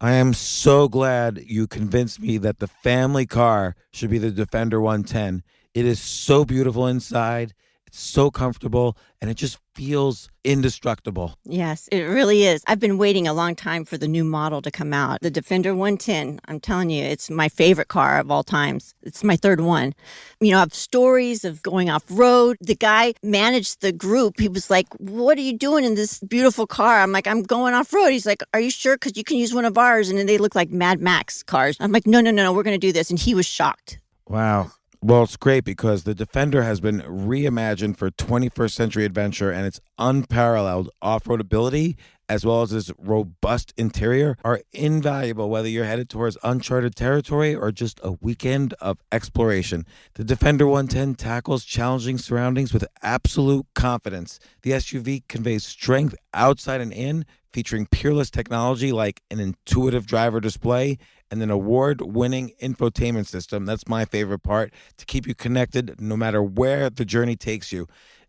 I am so glad you convinced me that the family car should be the Defender 110. It is so beautiful inside, it's so comfortable, and it just feels indestructible. Yes, it really is. I've been waiting a long time for the new model to come out. The Defender 110, I'm telling you, it's my favorite car of all times. It's my third one. You know, I have stories of going off road. The guy managed the group. He was like, "What are you doing in this beautiful car?" I'm like, "I'm going off road." He's like, "Are you sure? Because you can use one of ours." And then they look like Mad Max cars. I'm like, no, we're going to do this. And he was shocked. Wow. Well, it's great because the Defender has been reimagined for 21st century adventure, and its unparalleled off-road ability as well as its robust interior are invaluable whether you're headed towards uncharted territory or just a weekend of exploration. The Defender 110 tackles challenging surroundings with absolute confidence. The SUV conveys strength outside and in, featuring peerless technology like an intuitive driver display and an award-winning infotainment system. That's my favorite part, to keep you connected no matter where the journey takes you.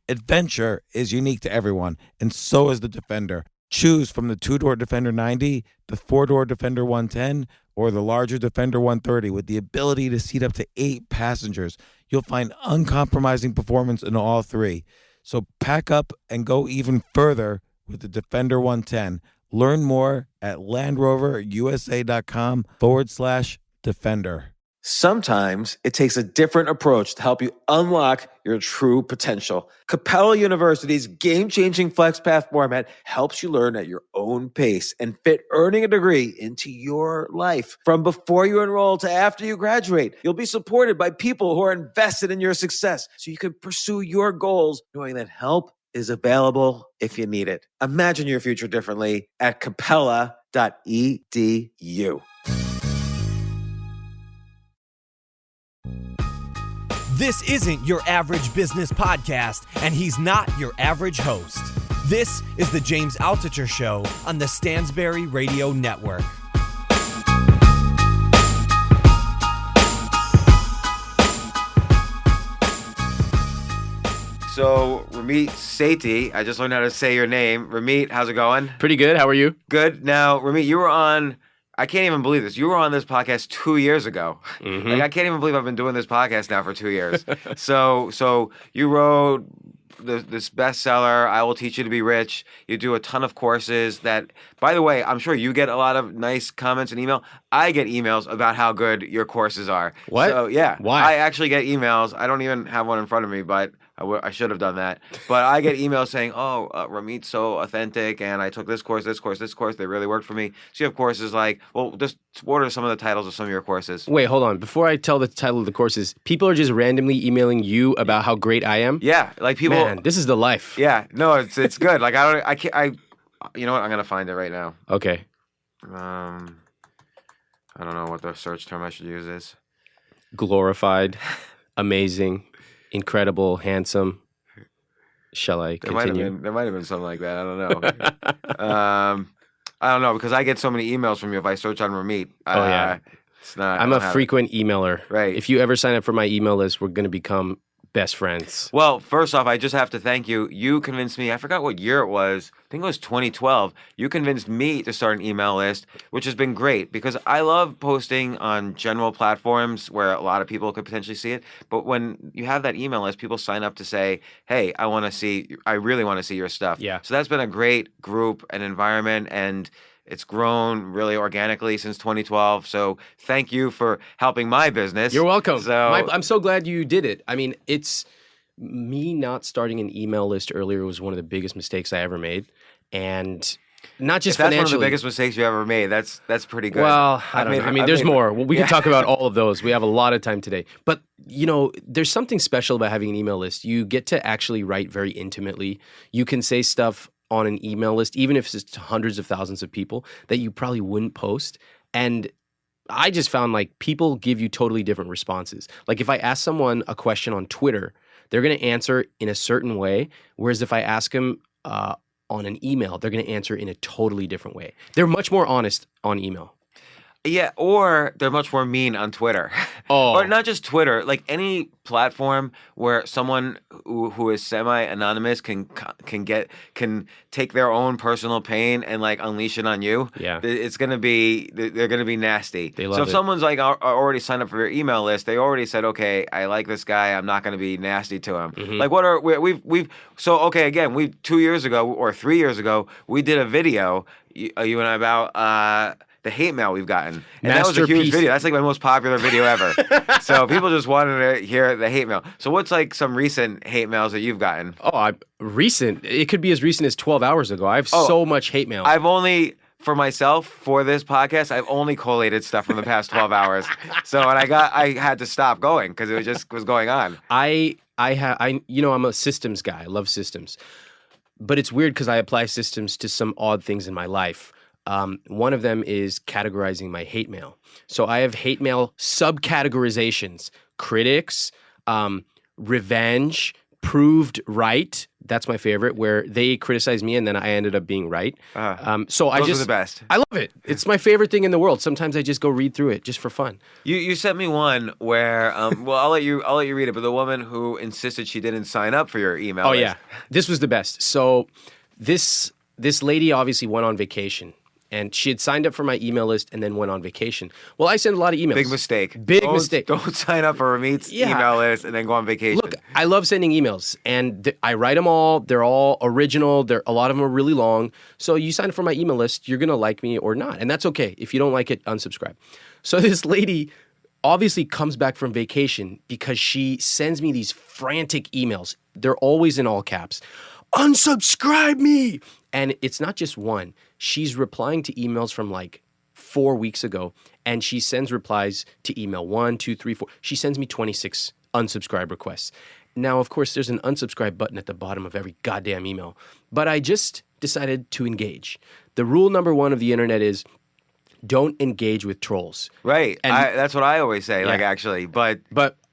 Adventure is unique to everyone, and so is the Defender. Choose from the two-door Defender 90, the four-door Defender 110, or the larger Defender 130 with the ability to seat up to 8 passengers. You'll find uncompromising performance in all three. So pack up and go even further with the Defender 110. Learn more at LandRoverUSA.com/Defender. Sometimes it takes a different approach to help you unlock your true potential. Capella University's game-changing FlexPath format helps you learn at your own pace and fit earning a degree into your life. From before you enroll to after you graduate, you'll be supported by people who are invested in your success so you can pursue your goals knowing that help is available if you need it. Imagine your future differently at capella.edu. This isn't your average business podcast, and he's not your average host. This is the James Altucher Show on the Stansberry Radio Network. So, Ramit Sethi, I just learned how to say your name. Ramit, how's it going? Pretty good. How are you? Good. Now, Ramit, you were on, I can't even believe this, you were on this podcast 2 years ago. Mm-hmm. Like, I can't even believe I've been doing this podcast now for 2 years. So you wrote this bestseller, I Will Teach You to Be Rich. You do a ton of courses that, by the way, I'm sure you get a lot of nice comments and email. I get emails about how good your courses are. What? So, yeah. Why? I actually get emails. I don't even have one in front of me, but I should have done that. But I get emails saying, Ramit's so authentic, and I took this course. They really worked for me. So you have courses like, well, just what are some of the titles of some of your courses? Wait, hold on. Before I tell the title of the courses, people are just randomly emailing you about how great I am? Yeah, like people. Man, this is the life. Yeah, no, it's good. Like I you know what? I'm gonna find it right now. Okay. I don't know what the search term I should use is. Glorified, amazing, incredible, handsome. Shall I continue? There might have been something like that. I don't know. I don't know because I get so many emails from you if I search on Ramit. Oh yeah, it's not. I'm a frequent emailer. Right. If you ever sign up for my email list, we're going to become best friends. Well, first off, I just have to thank you. You convinced me. I forgot what year it was. I think it was 2012. You convinced me to start an email list, which has been great because I love posting on general platforms where a lot of people could potentially see it. But when you have that email list, people sign up to say, hey, I really want to see your stuff. Yeah. So that's been a great group and environment, and it's grown really organically since 2012. So thank you for helping my business. You're welcome. So I'm so glad you did it. I mean, it's me not starting an email list earlier was one of the biggest mistakes I ever made. And not just if that's financially. one of the biggest mistakes you ever made. That's pretty good. Well, I don't know. I mean, there's more. We can talk about all of those. We have a lot of time today. But, you know, there's something special about having an email list. You get to actually write very intimately. You can say stuff on an email list, even if it's to hundreds of thousands of people, that you probably wouldn't post. And I just found like people give you totally different responses. Like if I ask someone a question on Twitter, they're going to answer in a certain way. Whereas if I ask them on an email, they're going to answer in a totally different way. They're much more honest on email. Yeah, or they're much more mean on Twitter. Oh. Or not just Twitter, like any platform where someone who is semi-anonymous can take their own personal pain and like unleash it on you. Yeah. It's going to be they're going to be nasty. They love so if it. someone's like already signed up for your email list, they already said, "Okay, I like this guy. I'm not going to be nasty to him." Mm-hmm. Like what are we've so okay, again, we 2 years ago or 3 years ago, we did a video you and I about the hate mail we've gotten. And that was a huge Masterpiece. video. That's like my most popular video ever. So people just wanted to hear the hate mail. So what's like some recent hate mails that you've gotten? Recent. It could be as recent as 12 hours ago. I have so much hate mail. I've only, for myself, for this podcast, I've only collated stuff from the past 12 hours. So and I had to stop going because it just was going on. I'm a systems guy. I love systems. But it's weird because I apply systems to some odd things in my life. One of them is categorizing my hate mail. So I have hate mail subcategorizations: critics, revenge, proved right. That's my favorite, where they criticize me and then I ended up being right. Those are the best. I love it. It's my favorite thing in the world. Sometimes I just go read through it just for fun. You sent me one where well I'll let you read it, but the woman who insisted she didn't sign up for your email list. Yeah, this was the best. So this lady obviously went on vacation. And she had signed up for my email list and then went on vacation. Well, I send a lot of emails. Big mistake. Big mistake. Don't sign up for Ramit's email list and then go on vacation. Look, I love sending emails, and I write them all. They're all original. A lot of them are really long. So you sign up for my email list, you're going to like me or not. And that's okay. If you don't like it, unsubscribe. So this lady obviously comes back from vacation because she sends me these frantic emails. They're always in all caps. Unsubscribe me. And it's not just one. She's replying to emails from like 4 weeks ago, and she sends replies to email 1, 2, 3, 4. She sends me 26 unsubscribe requests. Now, of course, there's an unsubscribe button at the bottom of every goddamn email, but I just decided to engage. The rule number one of the internet is don't engage with trolls. Right. And that's what I always say, like actually, but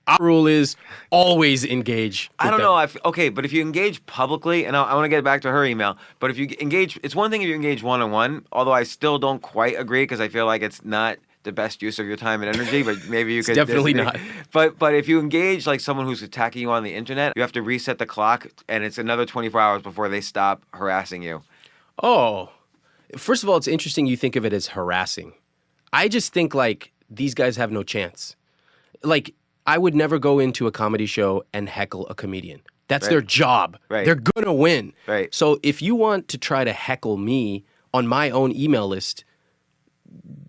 our rule is always engage with I don't them. know. Okay, but if you engage publicly, and I want to get back to her email, but if you engage, it's one thing if you engage one-on-one, although I still don't quite agree because I feel like it's not the best use of your time and energy, but maybe you could definitely disagree. not. But if you engage like someone who's attacking you on the internet, you have to reset the clock, and it's another 24 hours before they stop harassing you. Oh, first of all, it's interesting you think of it as harassing. I just think like these guys have no chance. Like, I would never go into a comedy show and heckle a comedian. That's their job. Right. They're going to win. Right. So if you want to try to heckle me on my own email list,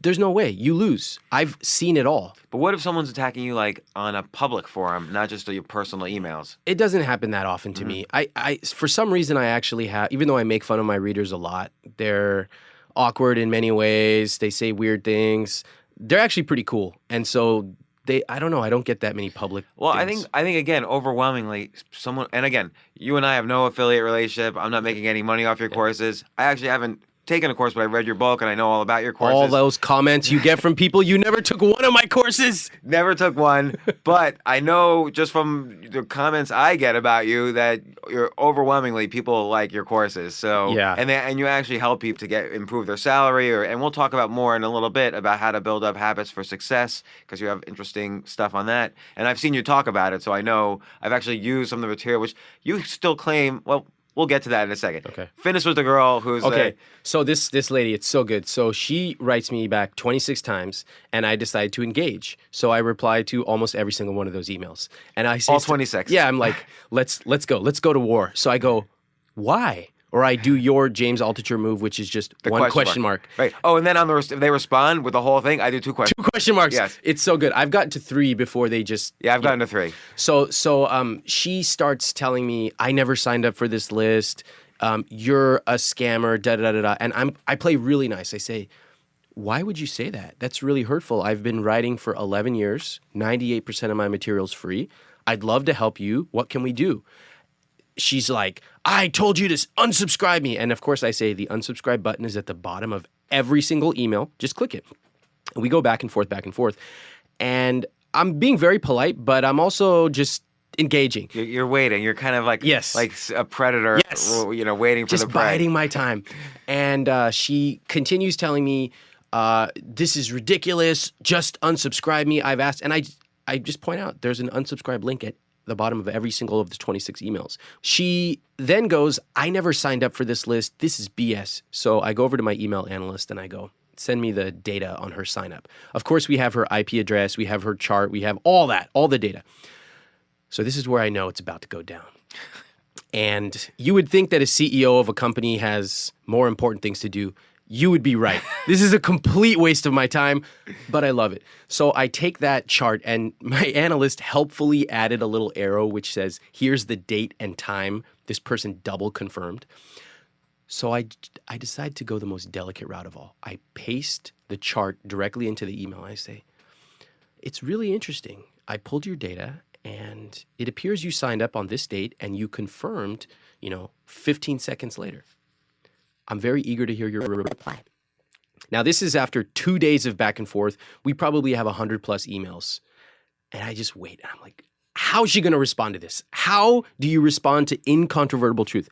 there's no way. You lose. I've seen it all. But what if someone's attacking you like on a public forum, not just your personal emails? It doesn't happen that often to me. I for some reason, I actually have, even though I make fun of my readers a lot, they're awkward in many ways. They say weird things. They're actually pretty cool. And so I don't know. I don't get that many public things. I think again, overwhelmingly, someone, and again, you and I have no affiliate relationship. I'm not making any money off your courses. I actually haven't taken a course, but I read your book and I know all about your courses. All those comments you get from people, you never took one of my courses. Never took one, but I know just from the comments I get about you that you're overwhelmingly people like your courses. So yeah, and you actually help people to improve their salary, and we'll talk about more in a little bit about how to build up habits for success because you have interesting stuff on that. And I've seen you talk about it, so I know I've actually used some of the material which you still claim. Well, we'll get to that in a second. Okay. Finish with the girl who's okay. So this lady, it's so good. So she writes me back 26 times, and I decide to engage. So I reply to almost every single one of those emails, and I say all 26. Yeah, I'm like, let's go to war. So I go, why? Or I do your James Altucher move, which is just the one question mark. Right. Oh, and then if they respond with the whole thing, I do 2 questions. 2 question marks. Yes. It's so good. I've gotten to 3 before they just... Yeah, I've gotten to 3. So she starts telling me, I never signed up for this list. You're a scammer, da-da-da-da. And I play really nice. I say, why would you say that? That's really hurtful. I've been writing for 11 years. 98% of my material's free. I'd love to help you. What can we do? She's like, I told you to unsubscribe me. And of course I say the unsubscribe button is at the bottom of every single email. Just click it. And we go back and forth. And I'm being very polite, but I'm also just engaging. You're waiting. You're kind of like, yes, like a predator, yes, waiting for just the prey. biding my time. And she continues telling me, this is ridiculous. Just unsubscribe me. I've asked, and I just point out there's an unsubscribe link at the bottom of every single of the 26 emails. She then goes, I never signed up for this list. This is BS. So I go over to my email analyst and I go, send me the data on her sign up. Of course, we have her IP address, we have her chart, we have all that, all the data. So this is where I know it's about to go down. And you would think that a CEO of a company has more important things to do. You would be right. This is a complete waste of my time, but I love it. So I take that chart, and my analyst helpfully added a little arrow which says, here's the date and time this person double confirmed. So I decide to go the most delicate route of all. I paste the chart directly into the email. I say, it's really interesting. I pulled your data, and it appears you signed up on this date, and you confirmed, 15 seconds later. I'm very eager to hear your reply. Now, this is after 2 days of back and forth. We probably have 100 plus emails. And I just wait. I'm like, how is she going to respond to this? How do you respond to incontrovertible truth?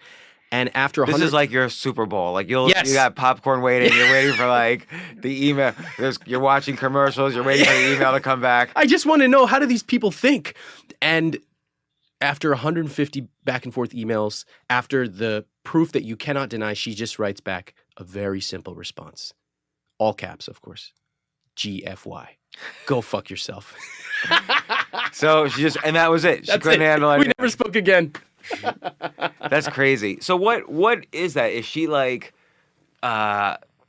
And after 100... This is like your Super Bowl. Like you Yes. got popcorn waiting. You're waiting for like the email. You're watching commercials. You're waiting for the email to come back. I just want to know, how do these people think? And after 150 back and forth emails, after the proof that you cannot deny, she just writes back a very simple response. All caps, of course. GFY. Go fuck yourself. So she just, and that was it. She couldn't handle it. We never spoke again. That's crazy. So what is that? Is she like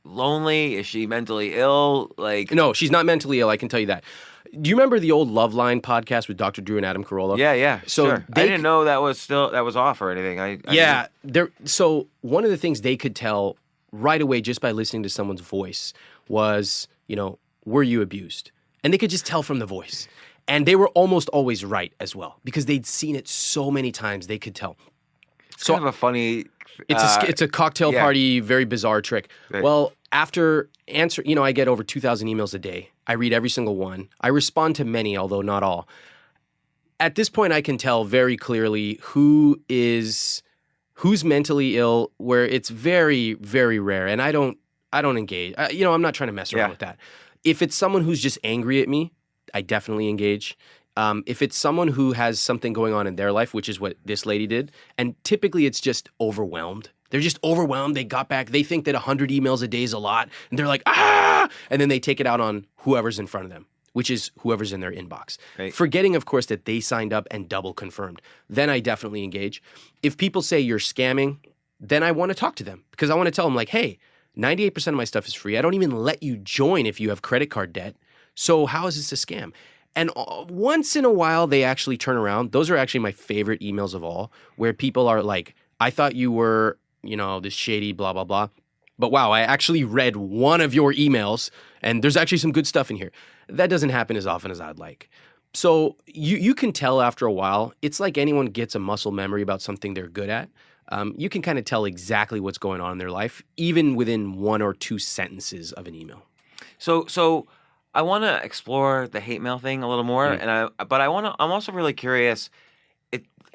lonely? Is she mentally ill? Like No, she's not mentally ill, I can tell you that. Do you remember the old Loveline podcast with Dr. Drew and Adam Carolla? Yeah. So sure. I didn't know that was off or anything. So one of the things they could tell right away just by listening to someone's voice was, were you abused? And they could just tell from the voice. And they were almost always right as well because they'd seen it so many times they could tell. It's kind of a funny... It's a cocktail party, very bizarre trick. Right. Well, after answer, I get over 2,000 emails a day. I read every single one. I respond to many, although not all. At this point, I can tell very clearly who's mentally ill, where it's very, very rare. And I don't engage. I'm not trying to mess around with that. If it's someone who's just angry at me, I definitely engage. If it's someone who has something going on in their life, which is what this lady did, and typically it's just overwhelmed. They're just overwhelmed. They got back. They think that 100 emails a day is a lot. And they're like, ah! And then they take it out on whoever's in front of them, which is whoever's in their inbox. Right. Forgetting, of course, that they signed up and double confirmed. Then I definitely engage. If people say you're scamming, then I want to talk to them because I want to tell them like, hey, 98% of my stuff is free. I don't even let you join if you have credit card debt. So how is this a scam? And once in a while, they actually turn around. Those are actually my favorite emails of all, where people are like, I thought you were, this shady blah, blah, blah. But wow, I actually read one of your emails, and there's actually some good stuff in here. That doesn't happen as often as I'd like. So you can tell after a while. It's like anyone gets a muscle memory about something they're good at. You can kind of tell exactly what's going on in their life, even within 1 or 2 sentences of an email. So I want to explore the hate mail thing a little more, I'm also really curious.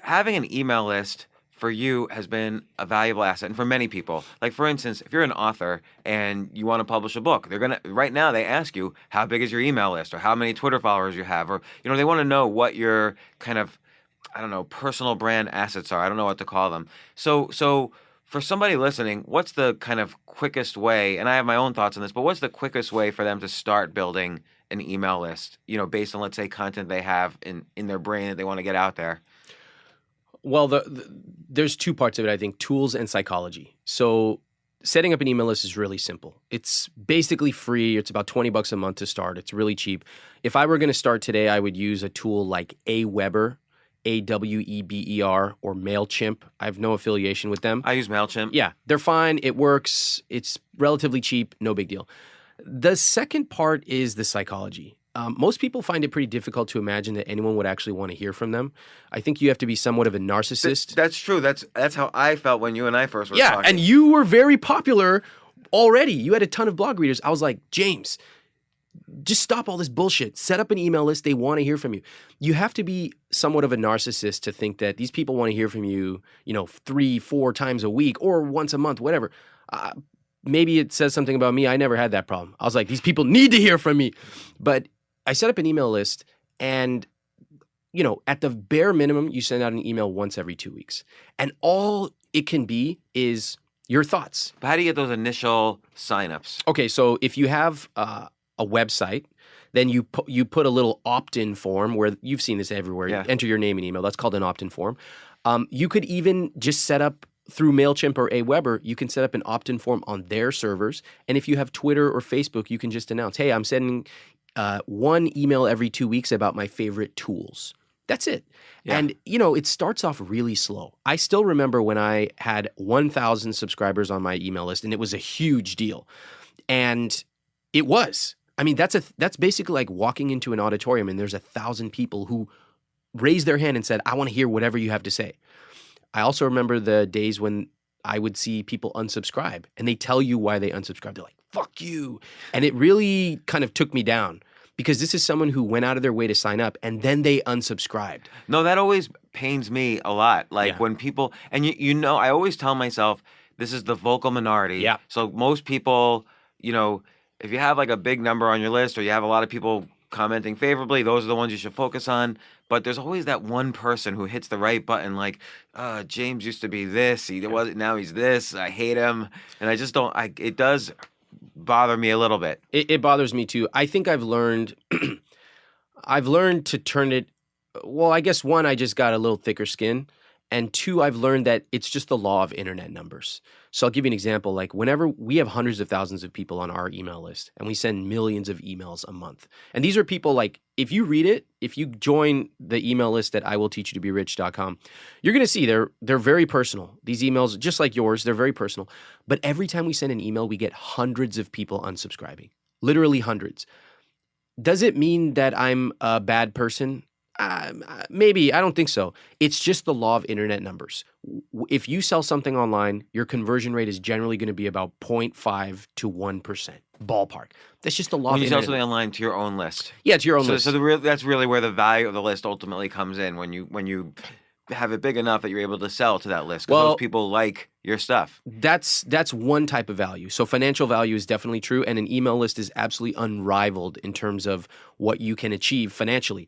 Having an email list for you has been a valuable asset, and for many people. Like for instance, if you're an author and you want to publish a book, right now they ask you how big is your email list, or how many Twitter followers you have, or they want to know what your kind of personal brand assets are. I don't know what to call them. So for somebody listening, what's the kind of quickest way, and I have my own thoughts on this, but what's the quickest way for them to start building an email list, based on, let's say, content they have in their brain that they want to get out there? Well, there's 2 parts of it, I think, tools and psychology. So setting up an email list is really simple. It's basically free. It's about $20 a month to start. It's really cheap. If I were going to start today, I would use a tool like Aweber, Aweber, or MailChimp. I have no affiliation with them. I use MailChimp. Yeah, they're fine. It works. It's relatively cheap. No big deal. The second part is the psychology. Most people find it pretty difficult to imagine that anyone would actually want to hear from them. I think you have to be somewhat of a narcissist. That's true. That's how I felt when you and I first were talking. Yeah, and you were very popular already. You had a ton of blog readers. I was like, James, just stop all this bullshit. Set up an email list. They want to hear from you. You have to be somewhat of a narcissist to think that these people want to hear from you, 3-4 times a week or once a month, whatever. maybe it says something about me. I never had that problem. I was like, these people need to hear from me. But I set up an email list, and at the bare minimum, you send out an email once every 2 weeks. And all it can be is your thoughts. But how do you get those initial signups? Okay, so if you have a website, then you put a little opt-in form where you've seen this everywhere. Yeah. You enter your name and email. That's called an opt-in form. You could even just set up through MailChimp or Aweber, you can set up an opt-in form on their servers. And if you have Twitter or Facebook, you can just announce, hey, I'm sending one email every 2 weeks about my favorite tools. That's it. Yeah. And, it starts off really slow. I still remember when I had 1,000 subscribers on my email list, and it was a huge deal. And it was. I mean, that's basically like walking into an auditorium and there's 1,000 people who raised their hand and said, I want to hear whatever you have to say. I also remember the days when I would see people unsubscribe, and they tell you why they unsubscribe. They're like, fuck you. And it really kind of took me down. Because this is someone who went out of their way to sign up and then they unsubscribed. No, that always pains me a lot. Like when people, and I always tell myself, this is the vocal minority. Yeah. So most people, if you have like a big number on your list or you have a lot of people commenting favorably, those are the ones you should focus on. But there's always that one person who hits the right button like, James used to be this. He wasn't, now he's this. I hate him. And I just don't, it does bother me a little bit. It bothers me too. I think I've learned to turn it. Well, I guess one, I just got a little thicker skin, and two, I've learned that it's just the law of internet numbers. So I'll give you an example. Like whenever we have hundreds of thousands of people on our email list, and we send millions of emails a month, and these are people like, if you read it, if you join the email list at iwillteachyoutoberich.com, you're going to see they're very personal. These emails, just like yours, they're very personal. But every time we send an email, we get hundreds of people unsubscribing, literally hundreds. Does it mean that I'm a bad person? Maybe. I don't think so. It's just the law of internet numbers. If you sell something online, your conversion rate is generally going to be about 0.5 to 1%, ballpark. That's just the law of When you internet. sell something online to your own list. Yeah, to your own list. So that's really where the value of the list ultimately comes in, when you have it big enough that you're able to sell to that list, because those people like your stuff. That's one type of value. So financial value is definitely true, and an email list is absolutely unrivaled in terms of what you can achieve financially.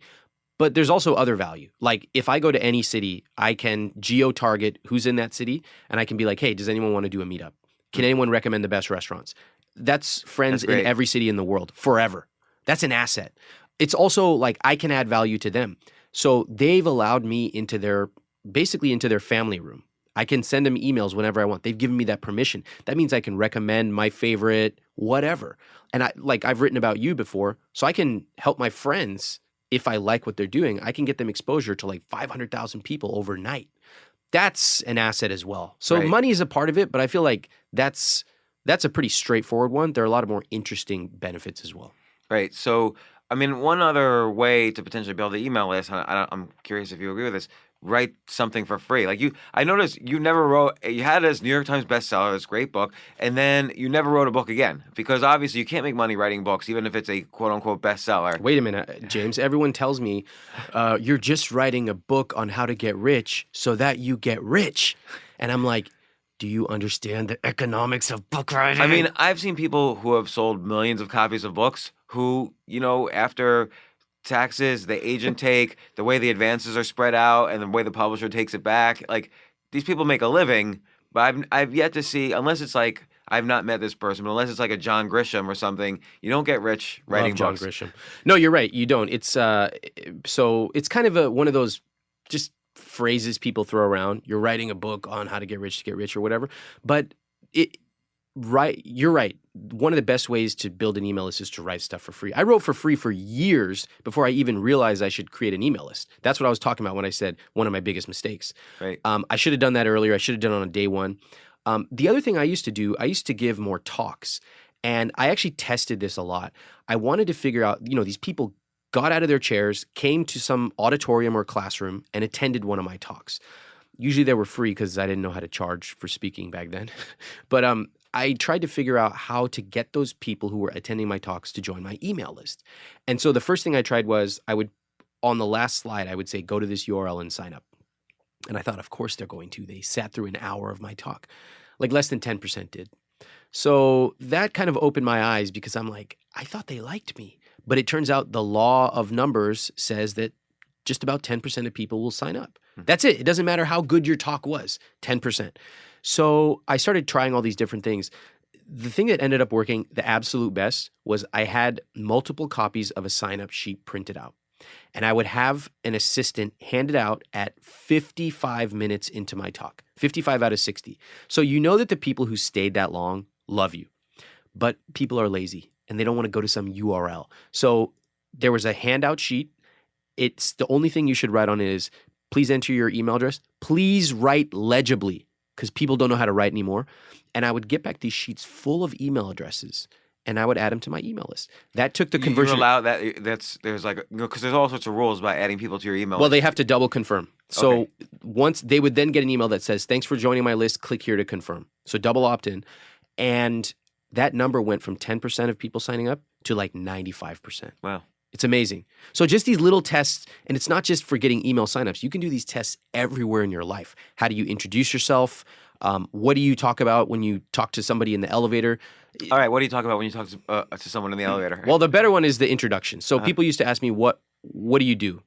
But there's also other value. Like if I go to any city, I can geo-target who's in that city, and I can be like, hey, does anyone want to do a meetup? Can anyone recommend the best restaurants? That's friends in every city in the world forever. That's an asset. It's also like I can add value to them. So they've allowed me into their family room. I can send them emails whenever I want. They've given me that permission. That means I can recommend my favorite whatever. And I've written about you before, so I can help my friends. If I like what they're doing, I can get them exposure to like 500,000 people overnight. That's an asset as well. So money is a part of it, but I feel like that's a pretty straightforward one. There are a lot of more interesting benefits as well. Right. So, I mean, one other way to potentially build an email list, I'm curious if you agree with this, write something for free. Like I noticed you never wrote, you had it as New York Times bestseller, this great book, and then you never wrote a book again, because obviously you can't make money writing books, even if it's a quote unquote bestseller. Wait a minute, James. Everyone tells me you're just writing a book on how to get rich so that you get rich. And I'm like, do you understand the economics of book writing? I mean, I've seen people who have sold millions of copies of books who, after taxes, the agent take, the way the advances are spread out, and the way the publisher takes it back. Like, these people make a living, but I've yet to see, unless it's like, I've not met this person, but unless it's like a John Grisham or something, you don't get rich writing Love John books. Grisham. No, you're right. You don't. It's so it's kind of one of those just phrases people throw around. You're writing a book on how to get rich or whatever. But you're right. One of the best ways to build an email list is to write stuff for free. I wrote for free for years before I even realized I should create an email list. That's what I was talking about when I said one of my biggest mistakes. Right. I should have done that earlier. I should have done it on day one. The other thing I used to do, I used to give more talks. And I actually tested this a lot. I wanted to figure out, these people got out of their chairs, came to some auditorium or classroom, and attended one of my talks. Usually they were free because I didn't know how to charge for speaking back then. But I tried to figure out how to get those people who were attending my talks to join my email list. And so the first thing I tried was on the last slide, I would say, go to this URL and sign up. And I thought, of course they're going to. They sat through an hour of my talk. Like less than 10% did. So that kind of opened my eyes because I'm like, I thought they liked me. But it turns out the law of numbers says that just about 10% of people will sign up. That's it. It doesn't matter how good your talk was, 10%. So I started trying all these different things. The thing that ended up working the absolute best was I had multiple copies of a sign-up sheet printed out. And I would have an assistant hand it out at 55 minutes into my talk, 55 out of 60. So you know that the people who stayed that long love you. But people are lazy and they don't want to go to some URL. So there was a handout sheet. It's the only thing you should write on it is, please enter your email address. Please write legibly because people don't know how to write anymore. And I would get back these sheets full of email addresses and I would add them to my email list. That took the conversion. You allow that? There's like, because there's all sorts of rules about adding people to your email Well, list. they have to double confirm. So once they would then get an email that says, thanks for joining my list, click here to confirm. So double opt in. And that number went from 10% of people signing up to like 95%. Wow. It's amazing. So just these little tests, and it's not just for getting email signups. You can do these tests everywhere in your life. How do you introduce yourself? What do you talk about when you talk to somebody in the elevator? All right. What do you talk about when you talk to someone in the elevator? Well, the better one is the introduction. So people used to ask me, what do you do?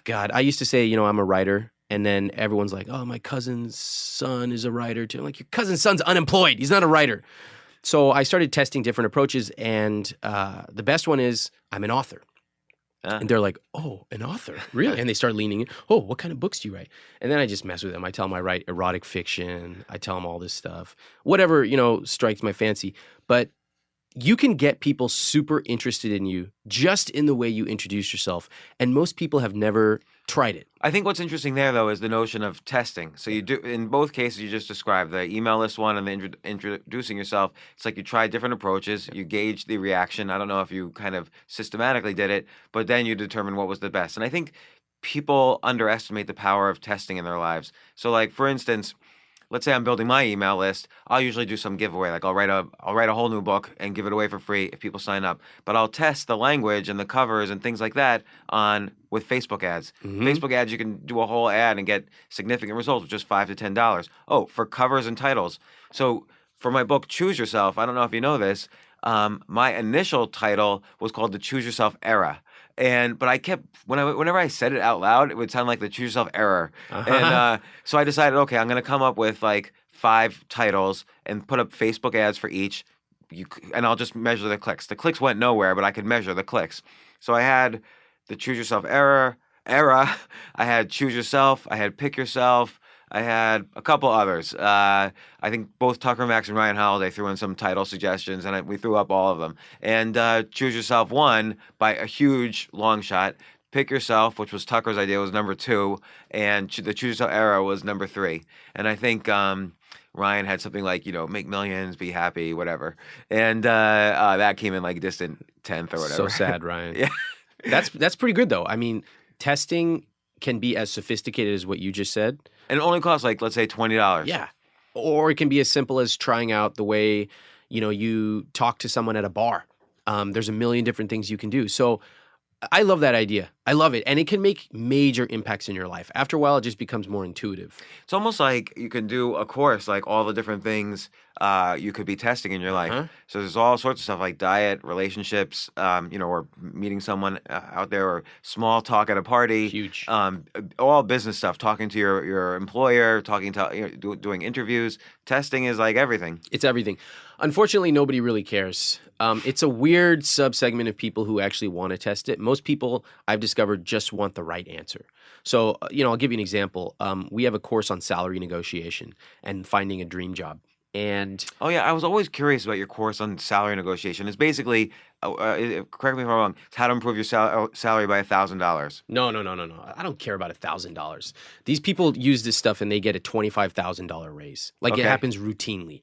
God, I used to say, I'm a writer. And then everyone's like, oh, my cousin's son is a writer too. I'm like, your cousin's son's unemployed. He's not a writer. So I started testing different approaches. And the best one is I'm an author. And they're like, oh, an author? Really? And they start leaning in. Oh, what kind of books do you write? And then I just mess with them. I tell them I write erotic fiction. I tell them all this stuff. Whatever, strikes my fancy. But you can get people super interested in you just in the way you introduce yourself. And most people have never tried it. I think what's interesting there, though, is the notion of testing. So you do, in both cases you just described, the email list one and the introducing yourself, it's like you try different approaches, you gauge the reaction. I don't know if you kind of systematically did it, but then you determine what was the best. And I think people underestimate the power of testing in their lives. So like, for instance, let's say I'm building my email list, I'll usually do some giveaway. Like I'll write a whole new book and give it away for free if people sign up. But I'll test the language and the covers and things like that with Facebook ads. Facebook ads, you can do a whole ad and get significant results with just $5 to $10. Oh, for covers and titles. So for my book, Choose Yourself, I don't know if you know this, my initial title was called The Choose Yourself Era. But I kept, whenever I said it out loud, it would sound like the Choose Yourself Error. And so I decided, okay, I'm going to come up with like 5 titles and put up Facebook ads for each. And I'll just measure the clicks. The clicks went nowhere, but I could measure the clicks. So I had the Choose Yourself Era. I had Choose Yourself. I had Pick Yourself. I had a couple others. I think both Tucker Max and Ryan Holiday threw in some title suggestions, and we threw up all of them. And Choose Yourself won by a huge long shot. Pick Yourself, which was Tucker's idea, was number 2, and the Choose Yourself Era was number 3. And I think Ryan had something like, make millions, be happy, whatever. And that came in like distant 10th or whatever. So sad, Ryan. Yeah. That's pretty good, though. I mean, testing can be as sophisticated as what you just said. And it only costs like, let's say, $20. Yeah. Or it can be as simple as trying out the way, you talk to someone at a bar. There's a million different things you can do. So I love that idea. I love it. And it can make major impacts in your life. After a while, it just becomes more intuitive. It's almost like you can do a course, like all the different things you could be testing in your life. So there's all sorts of stuff like diet, relationships, or meeting someone out there, or small talk at a party. Huge. All business stuff, talking to your employer, doing interviews. Testing is like everything. It's everything. Unfortunately, nobody really cares. It's a weird subsegment of people who actually want to test it. Most people, I've discovered, just want the right answer. So, I'll give you an example. We have a course on salary negotiation and finding a dream job. And oh yeah, I was always curious about your course on salary negotiation. It's basically, correct me if I'm wrong, it's how to improve your salary by $1,000. No. I don't care about $1,000. These people use this stuff and they get a $25,000 raise. Like it happens routinely.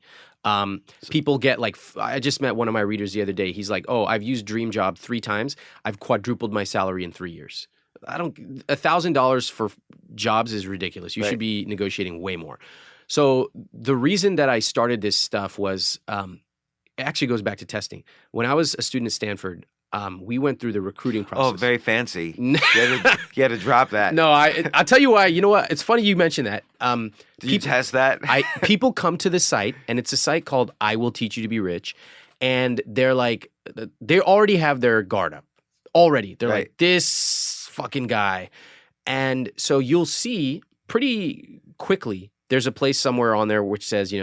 People get I just met one of my readers the other day. He's like, oh, I've used Dream Job 3 times. I've quadrupled my salary in 3 years. $1,000 for jobs is ridiculous. You should be negotiating way more. So the reason that I started this stuff was actually goes back to testing. When I was a student at Stanford, we went through the recruiting process. Oh, very fancy. You had to drop that. No, I'll tell you why. You know what? It's funny you mentioned that. Did you test that? People come to the site, and it's a site called I Will Teach You to Be Rich, and they're like, they already have their guard up. Already. They're like, this fucking guy. And so you'll see pretty quickly, there's a place somewhere on there which says,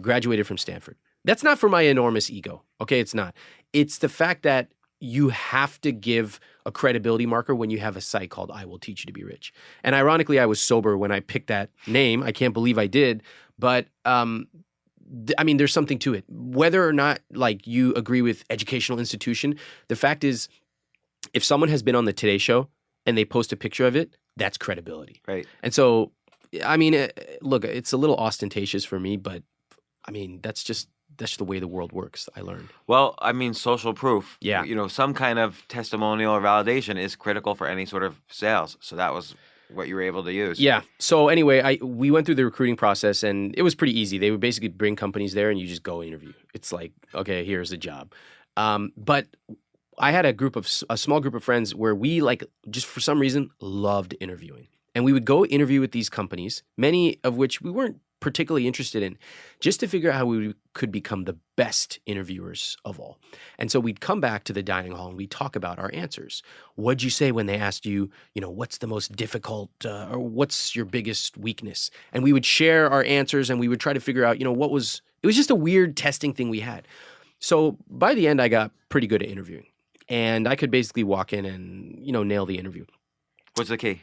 graduated from Stanford. That's not for my enormous ego. Okay, it's not. It's the fact that you have to give a credibility marker when you have a site called I Will Teach You to Be Rich. And ironically, I was sober when I picked that name. I can't believe I did. But there's something to it. Whether or not like you agree with educational institution, the fact is, if someone has been on the Today Show and they post a picture of it, that's credibility. Right. And so, look, it's a little ostentatious for me, but that's just the way the world works, I learned. Well, social proof. Yeah. Some kind of testimonial or validation is critical for any sort of sales. So that was what you were able to use. Yeah. So anyway, we went through the recruiting process, and it was pretty easy. They would basically bring companies there, and you just go interview. It's like, okay, here's the job. But I had a small group of friends where we just for some reason loved interviewing. And we would go interview with these companies, many of which we weren't particularly interested in, just to figure out how we could become the best interviewers of all. And so we'd come back to the dining hall and we'd talk about our answers. What'd you say when they asked you, what's the most difficult or what's your biggest weakness? And we would share our answers and we would try to figure out, it was just a weird testing thing we had. So by the end, I got pretty good at interviewing. And I could basically walk in and, nail the interview. What's the key?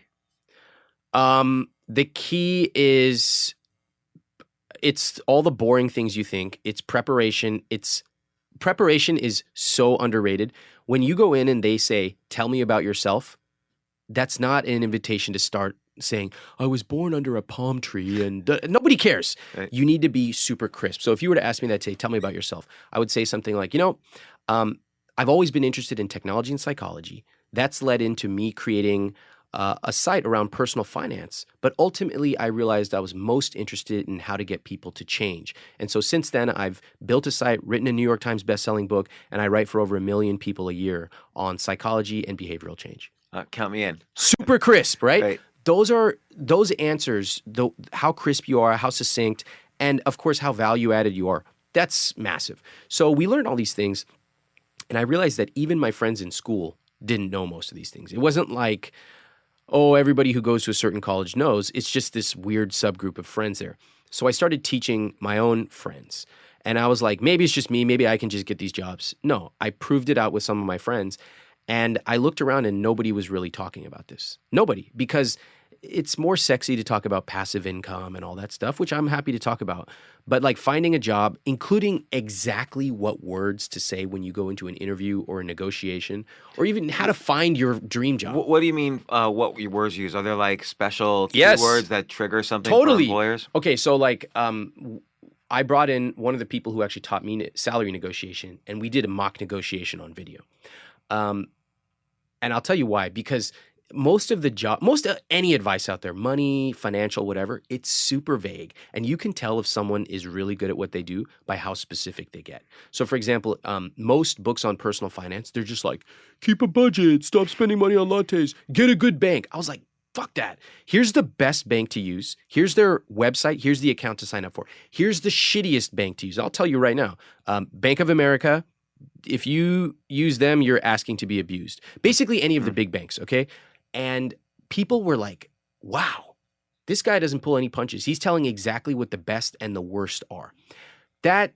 The key is it's all the boring things you think. It's preparation. Preparation is so underrated. When you go in and they say, tell me about yourself, that's not an invitation to start saying, I was born under a palm tree and nobody cares. Right. You need to be super crisp. So if you were to ask me that today, tell me about yourself, I would say something like, I've always been interested in technology and psychology. That's led into me creating a site around personal finance. But ultimately, I realized I was most interested in how to get people to change. And so since then, I've built a site, written a New York Times bestselling book, and I write for over 1 million people a year on psychology and behavioral change. Count me in. Super crisp, right? Right. Those answers, how crisp you are, how succinct, and of course, how value-added you are. That's massive. So we learned all these things, and I realized that even my friends in school didn't know most of these things. It wasn't like, everybody who goes to a certain college knows. It's just this weird subgroup of friends there. So I started teaching my own friends. And I was like, maybe it's just me. Maybe I can just get these jobs. No, I proved it out with some of my friends. And I looked around and nobody was really talking about this. Nobody. Because it's more sexy to talk about passive income and all that stuff, which I'm happy to talk about. But like finding a job, including exactly what words to say when you go into an interview or a negotiation, or even how to find your dream job. What do you mean what your words use? Are there like special keywords that trigger something for employers? Okay, so like I brought in one of the people who actually taught me salary negotiation, and we did a mock negotiation on video. And I'll tell you why. Because most of any advice out there, money, financial, whatever, it's super vague. And you can tell if someone is really good at what they do by how specific they get. So for example, most books on personal finance, they're just like, keep a budget, stop spending money on lattes, get a good bank. I was like, fuck that. Here's the best bank to use. Here's their website. Here's the account to sign up for. Here's the shittiest bank to use. I'll tell you right now, Bank of America, if you use them, you're asking to be abused. Basically any of the big banks, okay? And people were like, wow, this guy doesn't pull any punches. He's telling exactly what the best and the worst are. That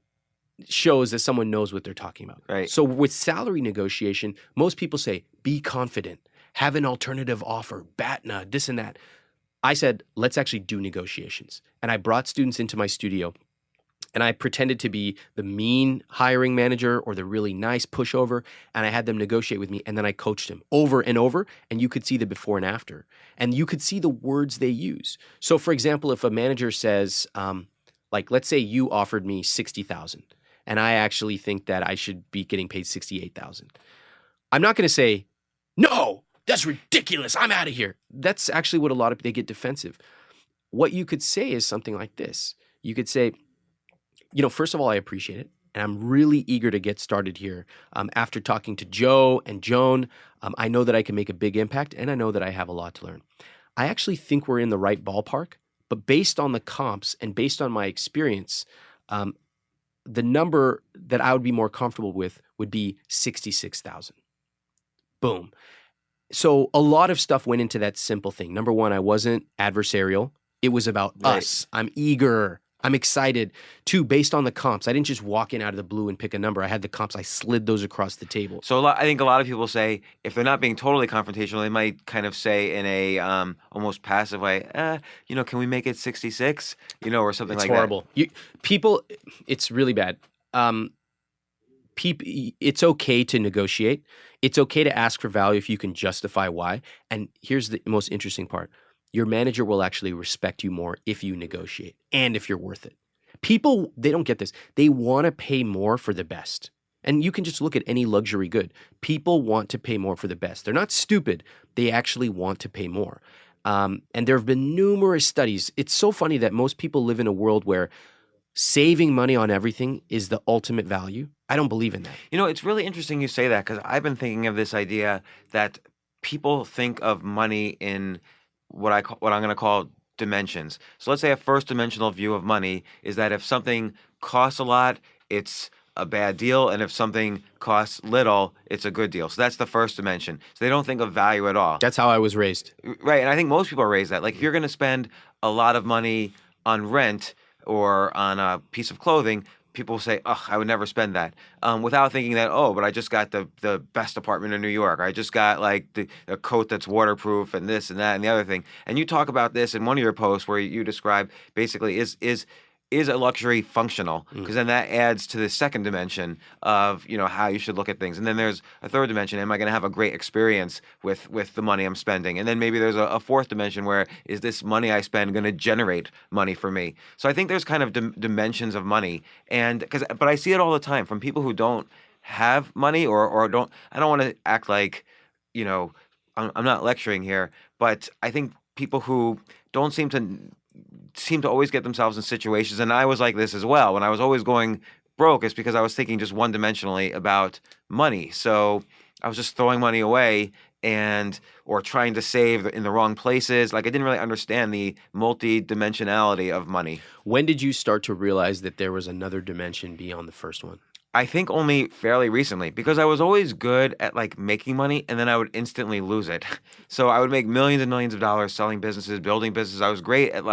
shows that someone knows what they're talking about. Right. So with salary negotiation, most people say, be confident, have an alternative offer, BATNA, this and that. I said, let's actually do negotiations. And I brought students into my studio. And I pretended to be the mean hiring manager or the really nice pushover, and I had them negotiate with me, and then I coached them over and over, and you could see the before and after. And you could see the words they use. So for example, if a manager says, let's say you offered me $60,000, and I actually think that I should be getting paid $68,000. I'm not going to say, no, that's ridiculous, I'm out of here. That's actually what they get defensive. What you could say is something like this. You could say, first of all, I appreciate it. and I'm really eager to get started here. After talking to Joe and Joan, I know that I can make a big impact, and I know that I have a lot to learn. I actually think we're in the right ballpark, but based on the comps and based on my experience, the number that I would be more comfortable with would be 66,000. Boom. So a lot of stuff went into that simple thing. Number one, I wasn't adversarial. It was about us. I'm eager. I'm excited. Two, based on the comps. I didn't just walk in out of the blue and pick a number. I had the comps. I slid those across the table. So I think a lot of people say, if they're not being totally confrontational, they might kind of say in a almost passive way, can we make it 66? Or something It's like horrible. People, it's really bad. It's okay to negotiate. It's okay to ask for value if you can justify why. And here's the most interesting part. Your manager will actually respect you more if you negotiate and if you're worth it. People, they don't get this. They want to pay more for the best. And you can just look at any luxury good. People want to pay more for the best. They're not stupid. They actually want to pay more. And there have been numerous studies. It's so funny that most people live in a world where saving money on everything is the ultimate value. I don't believe in that. It's really interesting you say that, because I've been thinking of this idea that people think of money in what I'm going to call dimensions. So let's say a first dimensional view of money is that if something costs a lot, it's a bad deal, and if something costs little, it's a good deal. So that's the first dimension. So they don't think of value at all. That's how I was raised. Right, and I think most people are raised that. Like, if you're going to spend a lot of money on rent or on a piece of clothing, people say, I would never spend that, without thinking that, but I just got the best apartment in New York, or I just got like a coat that's waterproof and this and that and the other thing. And you talk about this in one of your posts where you describe basically is a luxury functional? Because then that adds to the second dimension of how you should look at things. And then there's a third dimension. Am I going to have a great experience with the money I'm spending? And then maybe there's a fourth dimension where is this money I spend going to generate money for me? So I think there's kind of dimensions of money, but I see it all the time from people who don't have money or don't. I don't want to act like I'm not lecturing here, but I think people who don't seem to always get themselves in situations, and I was like this as well, when I was always going broke, it's because I was thinking just one-dimensionally about money. So I was just throwing money away or trying to save in the wrong places. Like, I didn't really understand the multi-dimensionality of money. When did you start to realize that there was another dimension beyond the first one? I think only fairly recently, because I was always good at like making money, and then I would instantly lose it. So I would make millions and millions of dollars selling businesses, building businesses. I was great at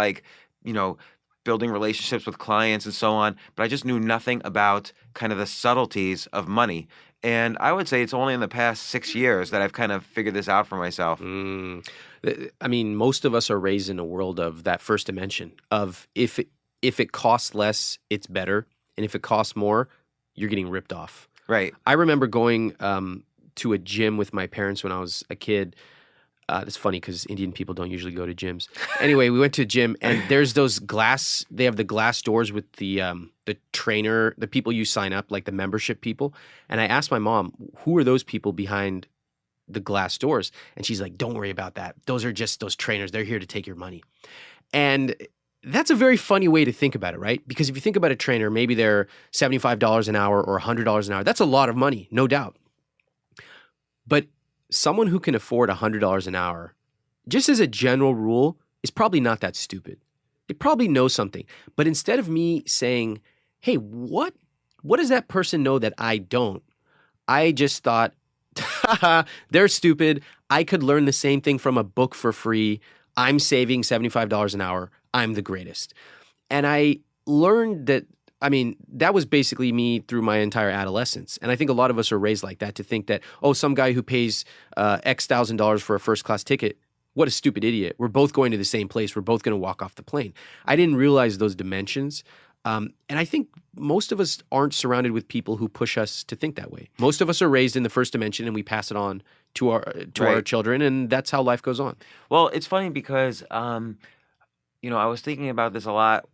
building relationships with clients and so on, but I just knew nothing about kind of the subtleties of money. And I would say it's only in the past 6 years that I've kind of figured this out for myself. I mean, most of us are raised in a world of that first dimension of if it costs less, it's better. And if it costs more, you're getting ripped off. Right. I remember going to a gym with my parents when I was a kid. It's funny because Indian people don't usually go to gyms. Anyway, we went to a gym, and there's those they have the glass doors with the trainer, the people you sign up, like the membership people. And I asked my mom, who are those people behind the glass doors? And she's like, don't worry about that. Those are just those trainers. They're here to take your money. And that's a very funny way to think about it, right? Because if you think about a trainer, maybe they're $75 an hour or $100 an hour. That's a lot of money, no doubt. But someone who can afford $100 an hour, just as a general rule, is probably not that stupid. They probably know something. But instead of me saying, hey, what does that person know that I don't? I just thought, they're stupid. I could learn the same thing from a book for free. I'm saving $75 an hour. I'm the greatest. And I learned that, that was basically me through my entire adolescence. And I think a lot of us are raised like that, to think that, some guy who pays X thousand dollars for a first-class ticket, what a stupid idiot. We're both going to the same place. We're both going to walk off the plane. I didn't realize those dimensions. And I think most of us aren't surrounded with people who push us to think that way. Most of us are raised in the first dimension, and we pass it on to our children, and that's how life goes on. Well, it's funny because I was thinking about this a lot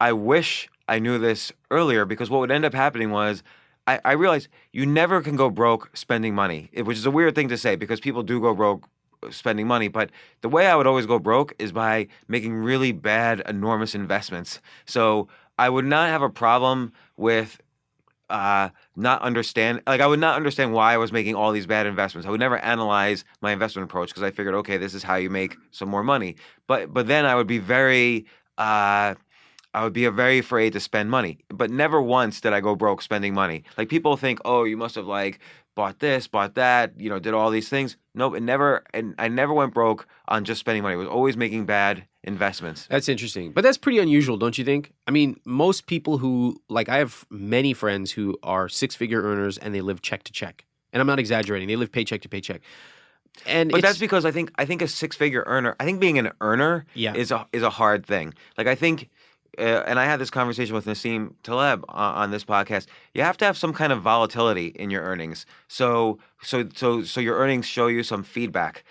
I wish I knew this earlier, because what would end up happening was I realized you never can go broke spending money, which is a weird thing to say because people do go broke spending money. But the way I would always go broke is by making really bad, enormous investments. So I would not have a problem with not understand. Like I would not understand why I was making all these bad investments. I would never analyze my investment approach because I figured, okay, this is how you make some more money. But then I would be very very afraid to spend money. But never once did I go broke spending money. Like people think, oh, you must have like bought this, bought that, did all these things. Nope, and I never went broke on just spending money. I was always making bad investments. That's interesting. But that's pretty unusual, don't you think? I mean, most people who, like I have many friends who are six-figure earners and they live check to check. And I'm not exaggerating. They live paycheck to paycheck. But that's because I think a six-figure earner, I think being an earner is a hard thing. Like I think and I had this conversation with Nassim Taleb on this podcast. You have to have some kind of volatility in your earnings. So your earnings show you some feedback.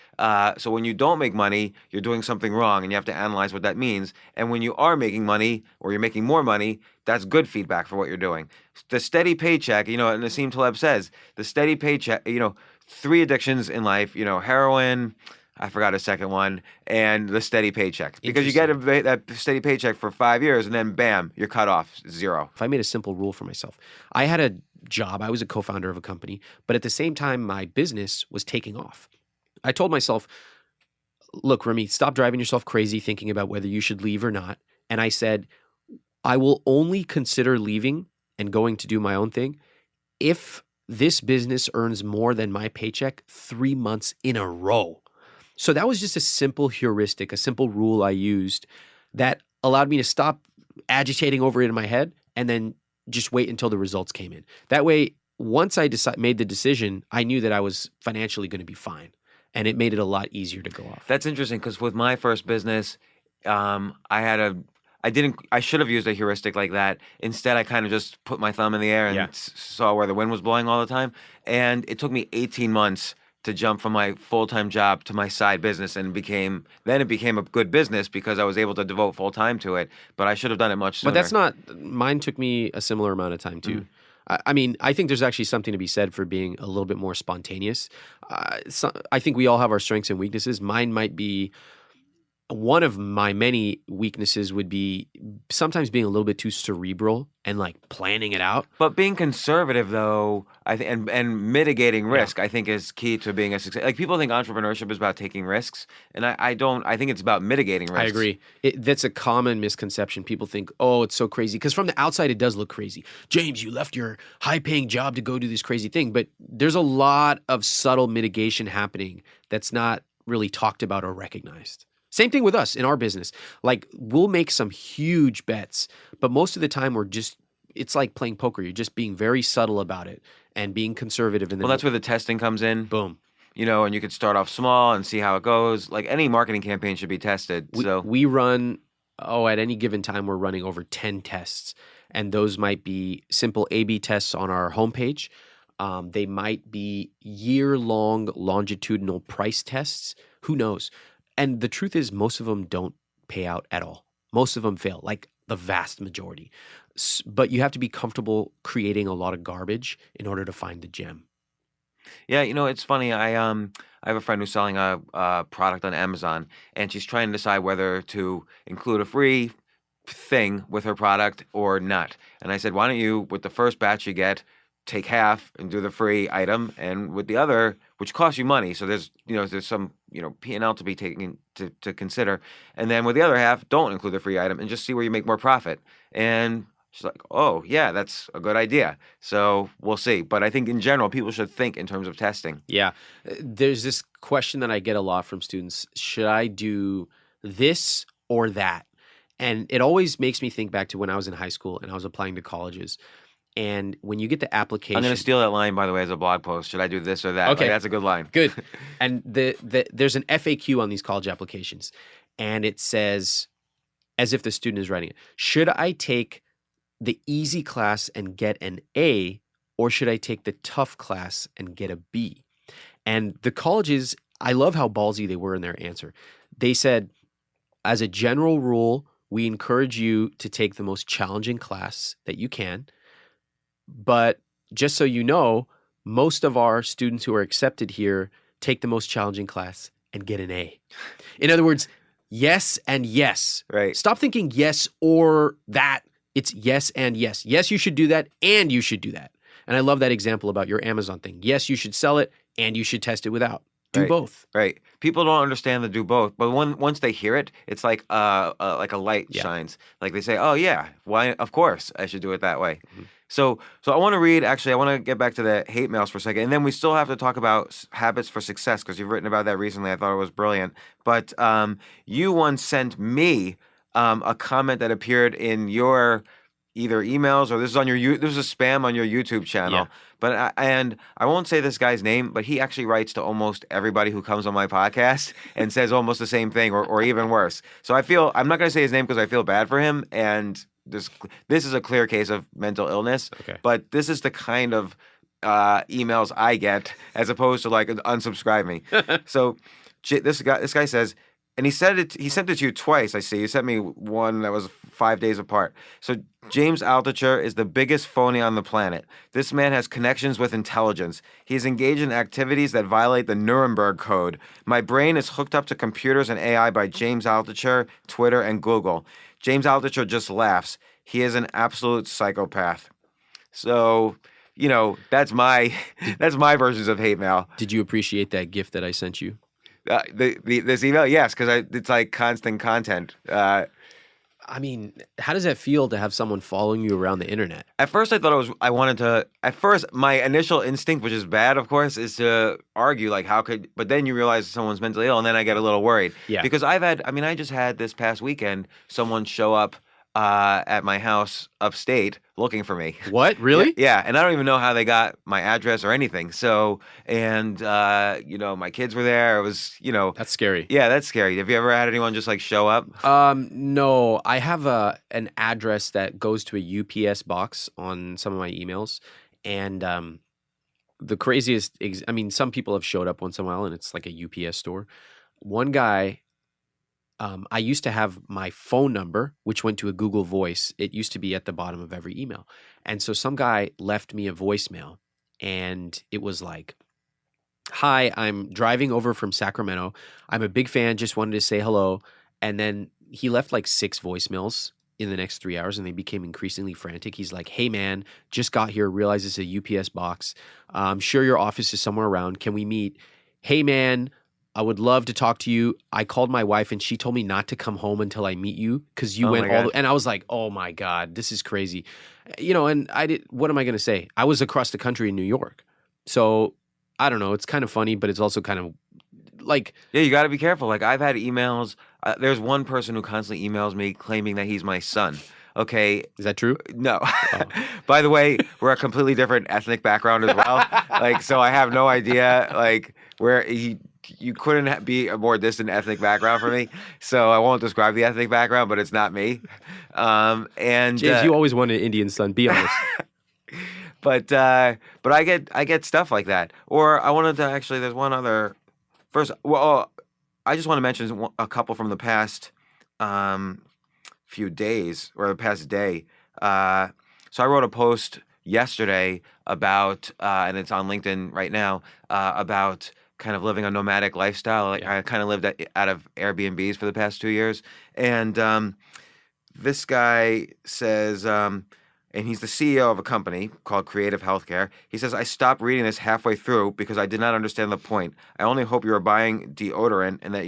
So when you don't make money, you're doing something wrong, and you have to analyze what that means. And when you are making money, or you're making more money, that's good feedback for what you're doing. The steady paycheck, Nassim Taleb says, the steady paycheck, 3 addictions in life, heroin, I forgot a second one, and the steady paycheck. Because you get that steady paycheck for 5 years, and then bam, you're cut off, 0. If I made a simple rule for myself, I had a job, I was a co-founder of a company, but at the same time, my business was taking off. I told myself, look, Ramit, stop driving yourself crazy thinking about whether you should leave or not. And I said, I will only consider leaving and going to do my own thing if this business earns more than my paycheck 3 months in a row. So that was just a simple heuristic, a simple rule I used that allowed me to stop agitating over it in my head and then just wait until the results came in. That way, once I made the decision, I knew that I was financially going to be fine. And it made it a lot easier to go off. That's interesting because with my first business, I should have used a heuristic like that. Instead, I kind of just put my thumb in the air and saw where the wind was blowing all the time. And it took me 18 months to jump from my full-time job to my side business, and it became a good business because I was able to devote full time to it. But I should have done it much sooner. But that's not, mine took me a similar amount of time too. I mean, I think there's actually something to be said for being a little bit more spontaneous. I think we all have our strengths and weaknesses. Mine might be, one of my many weaknesses would be sometimes being a little bit too cerebral and like planning it out. But being conservative, though, I think, and mitigating risk, I think, is key to being a success. Like people think entrepreneurship is about taking risks, and I don't. I think it's about mitigating risks. I agree. That's a common misconception. People think, oh, it's so crazy, because from the outside it does look crazy. James, you left your high-paying job to go do this crazy thing, but there's a lot of subtle mitigation happening that's not really talked about or recognized. Same thing with us in our business. Like we'll make some huge bets, but most of the time it's like playing poker. You're just being very subtle about it and being conservative. Well, that's where the testing comes in. Boom. And you could start off small and see how it goes. Like any marketing campaign should be tested. We run, at any given time, we're running over 10 tests. And those might be simple A/B tests on our homepage. They might be year-long longitudinal price tests. Who knows? And the truth is, most of them don't pay out at all. Most of them fail, like the vast majority. But you have to be comfortable creating a lot of garbage in order to find the gem. Yeah, it's funny. I have a friend who's selling a product on Amazon, and she's trying to decide whether to include a free thing with her product or not. And I said, why don't you, with the first batch you get, take half and do the free item, and with the other, which costs you money, so there's some P&L to be taken to consider, and then with the other half, don't include the free item and just see where you make more profit. And she's like, oh yeah, that's a good idea. So we'll see. But I think in general, people should think in terms of testing. Yeah, there's this question that I get a lot from students: should I do this or that? And it always makes me think back to when I was in high school and I was applying to colleges. And when you get the application, I'm going to steal that line, by the way, as a blog post. Should I do this or that? Okay, that's a good line. Good. And there's an FAQ on these college applications, and it says, as if the student is writing it, should I take the easy class and get an A, or should I take the tough class and get a B? And the colleges, I love how ballsy they were in their answer. They said, as a general rule, we encourage you to take the most challenging class that you can. But just so you know, most of our students who are accepted here take the most challenging class and get an A. In other words, yes and yes. Right. Stop thinking yes or that. It's yes and yes. Yes, you should do that, and you should do that. And I love that example about your Amazon thing. Yes, you should sell it, and you should test it without. Do Right. both. Right. People don't understand the do both, but once they hear it, it's like a light shines. Like they say, "Oh yeah, why? Of course, I should do it that way." Mm-hmm. So I want to read. Actually, I want to get back to the hate mails for a second, and then we still have to talk about habits for success because you've written about that recently. I thought it was brilliant. But you once sent me a comment that appeared in your either emails or this is on your this is a spam on your YouTube channel. Yeah. But I won't say this guy's name, but he actually writes to almost everybody who comes on my podcast and says almost the same thing or even worse. So I'm not going to say his name because I feel bad for him. And this is a clear case of mental illness. Okay. But this is the kind of emails I get as opposed to like unsubscribe me. So this guy says, and he sent it to you twice, I see. He sent me one that was 5 days apart. So James Altucher is the biggest phony on the planet. This man has connections with intelligence. He is engaged in activities that violate the Nuremberg Code. My brain is hooked up to computers and AI by James Altucher, Twitter, and Google. James Altucher just laughs. He is an absolute psychopath. So, that's my versions of hate mail. Did you appreciate that gift that I sent you? This email, yes, because it's like constant content. I mean, how does that feel to have someone following you around the internet? At first, my initial instinct, which is bad, of course, is to argue, like, but then you realize someone's mentally ill, and then I get a little worried. Yeah. Because I just had this past weekend, someone show up at my house upstate looking for me. What? Really? Yeah. And I don't even know how they got my address or anything. So, and, my kids were there. It was, That's scary. Yeah, that's scary. Have you ever had anyone just like show up? No, I have an address that goes to a UPS box on some of my emails. And the craziest, some people have showed up once in a while and it's like a UPS store. One guy, I used to have my phone number, which went to a Google Voice. It used to be at the bottom of every email. And so some guy left me a voicemail and it was like, "Hi, I'm driving over from Sacramento. I'm a big fan. Just wanted to say hello." And then he left like 6 voicemails in the next 3 hours and they became increasingly frantic. He's like, "Hey man, just got here. Realized it's a UPS box. I'm sure your office is somewhere around. Can we meet? Hey man, I would love to talk to you. I called my wife and she told me not to come home until I meet you because you went all the—" and I was like, "Oh my God, this is crazy." And what am I going to say? I was across the country in New York. So I don't know. It's kind of funny, but it's also kind of like— Yeah, you got to be careful. Like I've had emails. There's one person who constantly emails me claiming that he's my son. Okay. Is that true? No. By the way, we're a completely different ethnic background as well. So I have no idea where you couldn't be a more distant ethnic background for me. So I won't describe the ethnic background, but it's not me. And James, you always wanted an Indian son. Be honest. But I get stuff like that. Or I wanted to actually. There's one other. First, I just want to mention a couple from the past few days or the past day. So I wrote a post yesterday about, and it's on LinkedIn right now, about kind of living a nomadic lifestyle. I kind of lived out of Airbnbs for the past 2 years. And this guy says, and he's the CEO of a company called Creative Healthcare. He says, "I stopped reading this halfway through because I did not understand the point. I only hope you are buying deodorant and that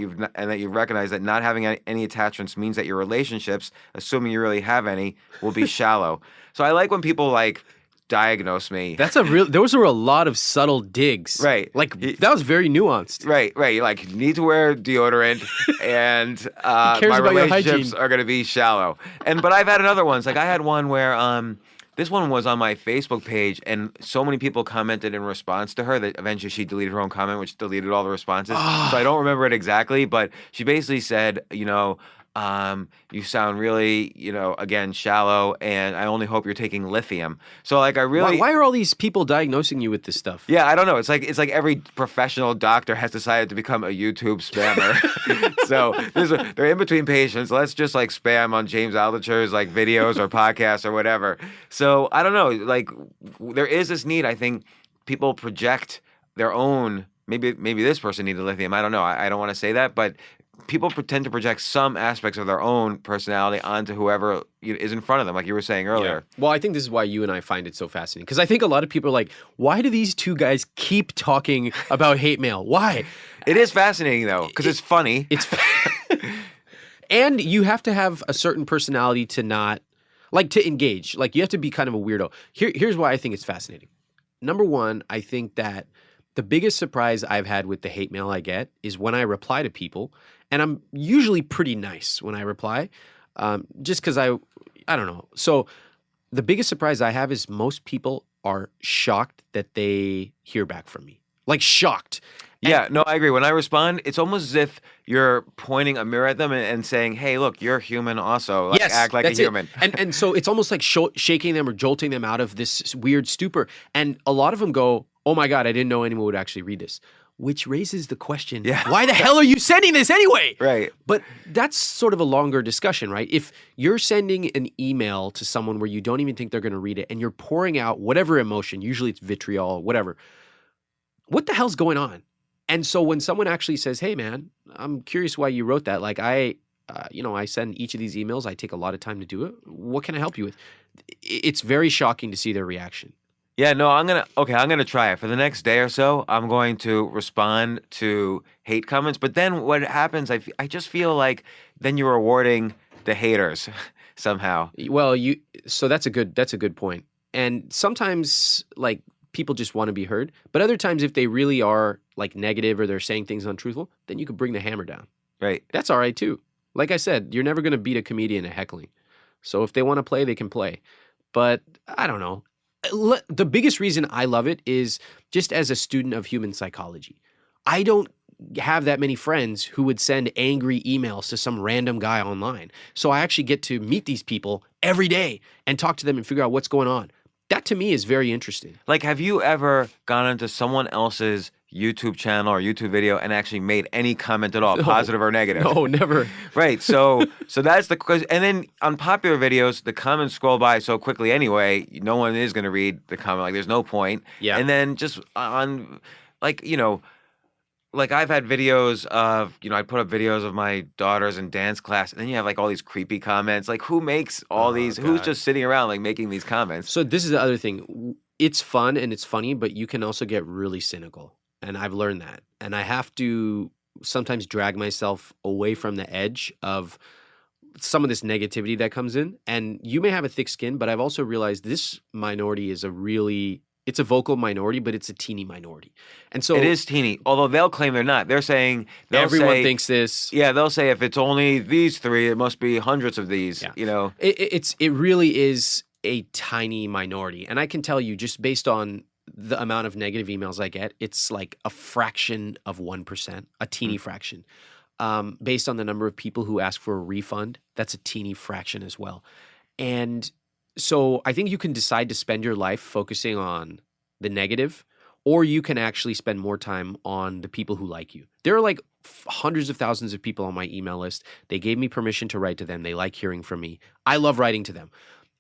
you recognize that not having any attachments means that your relationships, assuming you really have any, will be shallow." So I like when people diagnose me. Those are a lot of subtle digs. Right. That was very nuanced. Right. You need to wear deodorant and my relationships are going to be shallow. But I've had other ones. I had one where this one was on my Facebook page and so many people commented in response to her that eventually she deleted her own comment, which deleted all the responses. So I don't remember it exactly, but she basically said, you sound really, again, shallow, and I only hope you're taking lithium. So I really— Why are all these people diagnosing you with this stuff? Yeah, I don't know. It's like every professional doctor has decided to become a YouTube spammer. So they're in between patients. Let's just spam on James Altucher's videos or podcasts or whatever. So I don't know. There is this need. I think people project their own. Maybe this person needed lithium. I don't know. I don't want to say that, but people pretend to project some aspects of their own personality onto whoever is in front of them, like you were saying earlier. Well, I think this is why you and I find it so fascinating, because I think a lot of people are like, why do these two guys keep talking about hate mail? Why? It is fascinating, though, because it's funny. It's and you have to have a certain personality to not, like, to engage. Like, you have to be kind of a weirdo. Here's why I think it's fascinating. Number one, I think that the biggest surprise I've had with the hate mail I get is when I reply to people, and I'm usually pretty nice when I reply, just because I don't know. So the biggest surprise I have is most people are shocked that they hear back from me. Like, shocked. Yeah, no, I agree. When I respond, it's almost as if you're pointing a mirror at them and saying, hey, look, you're human also. Like, yes, act like a human. And so it's almost like shaking them or jolting them out of this weird stupor. And a lot of them go, oh my God, I didn't know anyone would actually read this. Which raises the question, why the hell are you sending this anyway? Right. But that's sort of a longer discussion, right? If you're sending an email to someone where you don't even think they're going to read it and you're pouring out whatever emotion, usually it's vitriol, whatever, what the hell's going on? And so when someone actually says, hey, man, I'm curious why you wrote that. Like, I send each of these emails. I take a lot of time to do it. What can I help you with? It's very shocking to see their reaction. Yeah, no, I'm gonna try it. For the next day or so, I'm going to respond to hate comments. But then what happens, I just feel like then you're rewarding the haters somehow. Well, so that's a good point. And sometimes, like, people just want to be heard. But other times, if they really are, like, negative or they're saying things untruthful, then you could bring the hammer down. Right. That's all right, too. Like I said, you're never going to beat a comedian at heckling. So if they want to play, they can play. But I don't know. The biggest reason I love it is just as a student of human psychology. I don't have that many friends who would send angry emails to some random guy online. So I actually get to meet these people every day and talk to them and figure out what's going on. That to me is very interesting. Like, have you ever gone into someone else's YouTube channel or YouTube video and actually made any comment at all, positive or negative? No, never. Right. So that's the question. And then on popular videos, the comments scroll by so quickly anyway, no one is going to read the comment. Like, there's no point. Yeah. And then just on, like, like I've had videos of, I put up videos of my daughters in dance class, and then you have like all these creepy comments. Like, who makes all these? God. Who's just sitting around like making these comments? So this is the other thing. It's fun and it's funny, but you can also get really cynical. And I've learned that. And I have to sometimes drag myself away from the edge of some of this negativity that comes in. And you may have a thick skin, but I've also realized this minority is it's a vocal minority, but it's a teeny minority. And so it is teeny, although they'll claim they're not. They're saying everyone thinks this. Yeah, they'll say if it's only these three, it must be hundreds of these. Yeah. It really is a tiny minority. And I can tell you, just based on the amount of negative emails I get, it's like a fraction of 1%, a teeny fraction. Based on the number of people who ask for a refund, that's a teeny fraction as well. And so I think you can decide to spend your life focusing on the negative, or you can actually spend more time on the people who like you. There are like hundreds of thousands of people on my email list. They gave me permission to write to them. They like hearing from me. I love writing to them.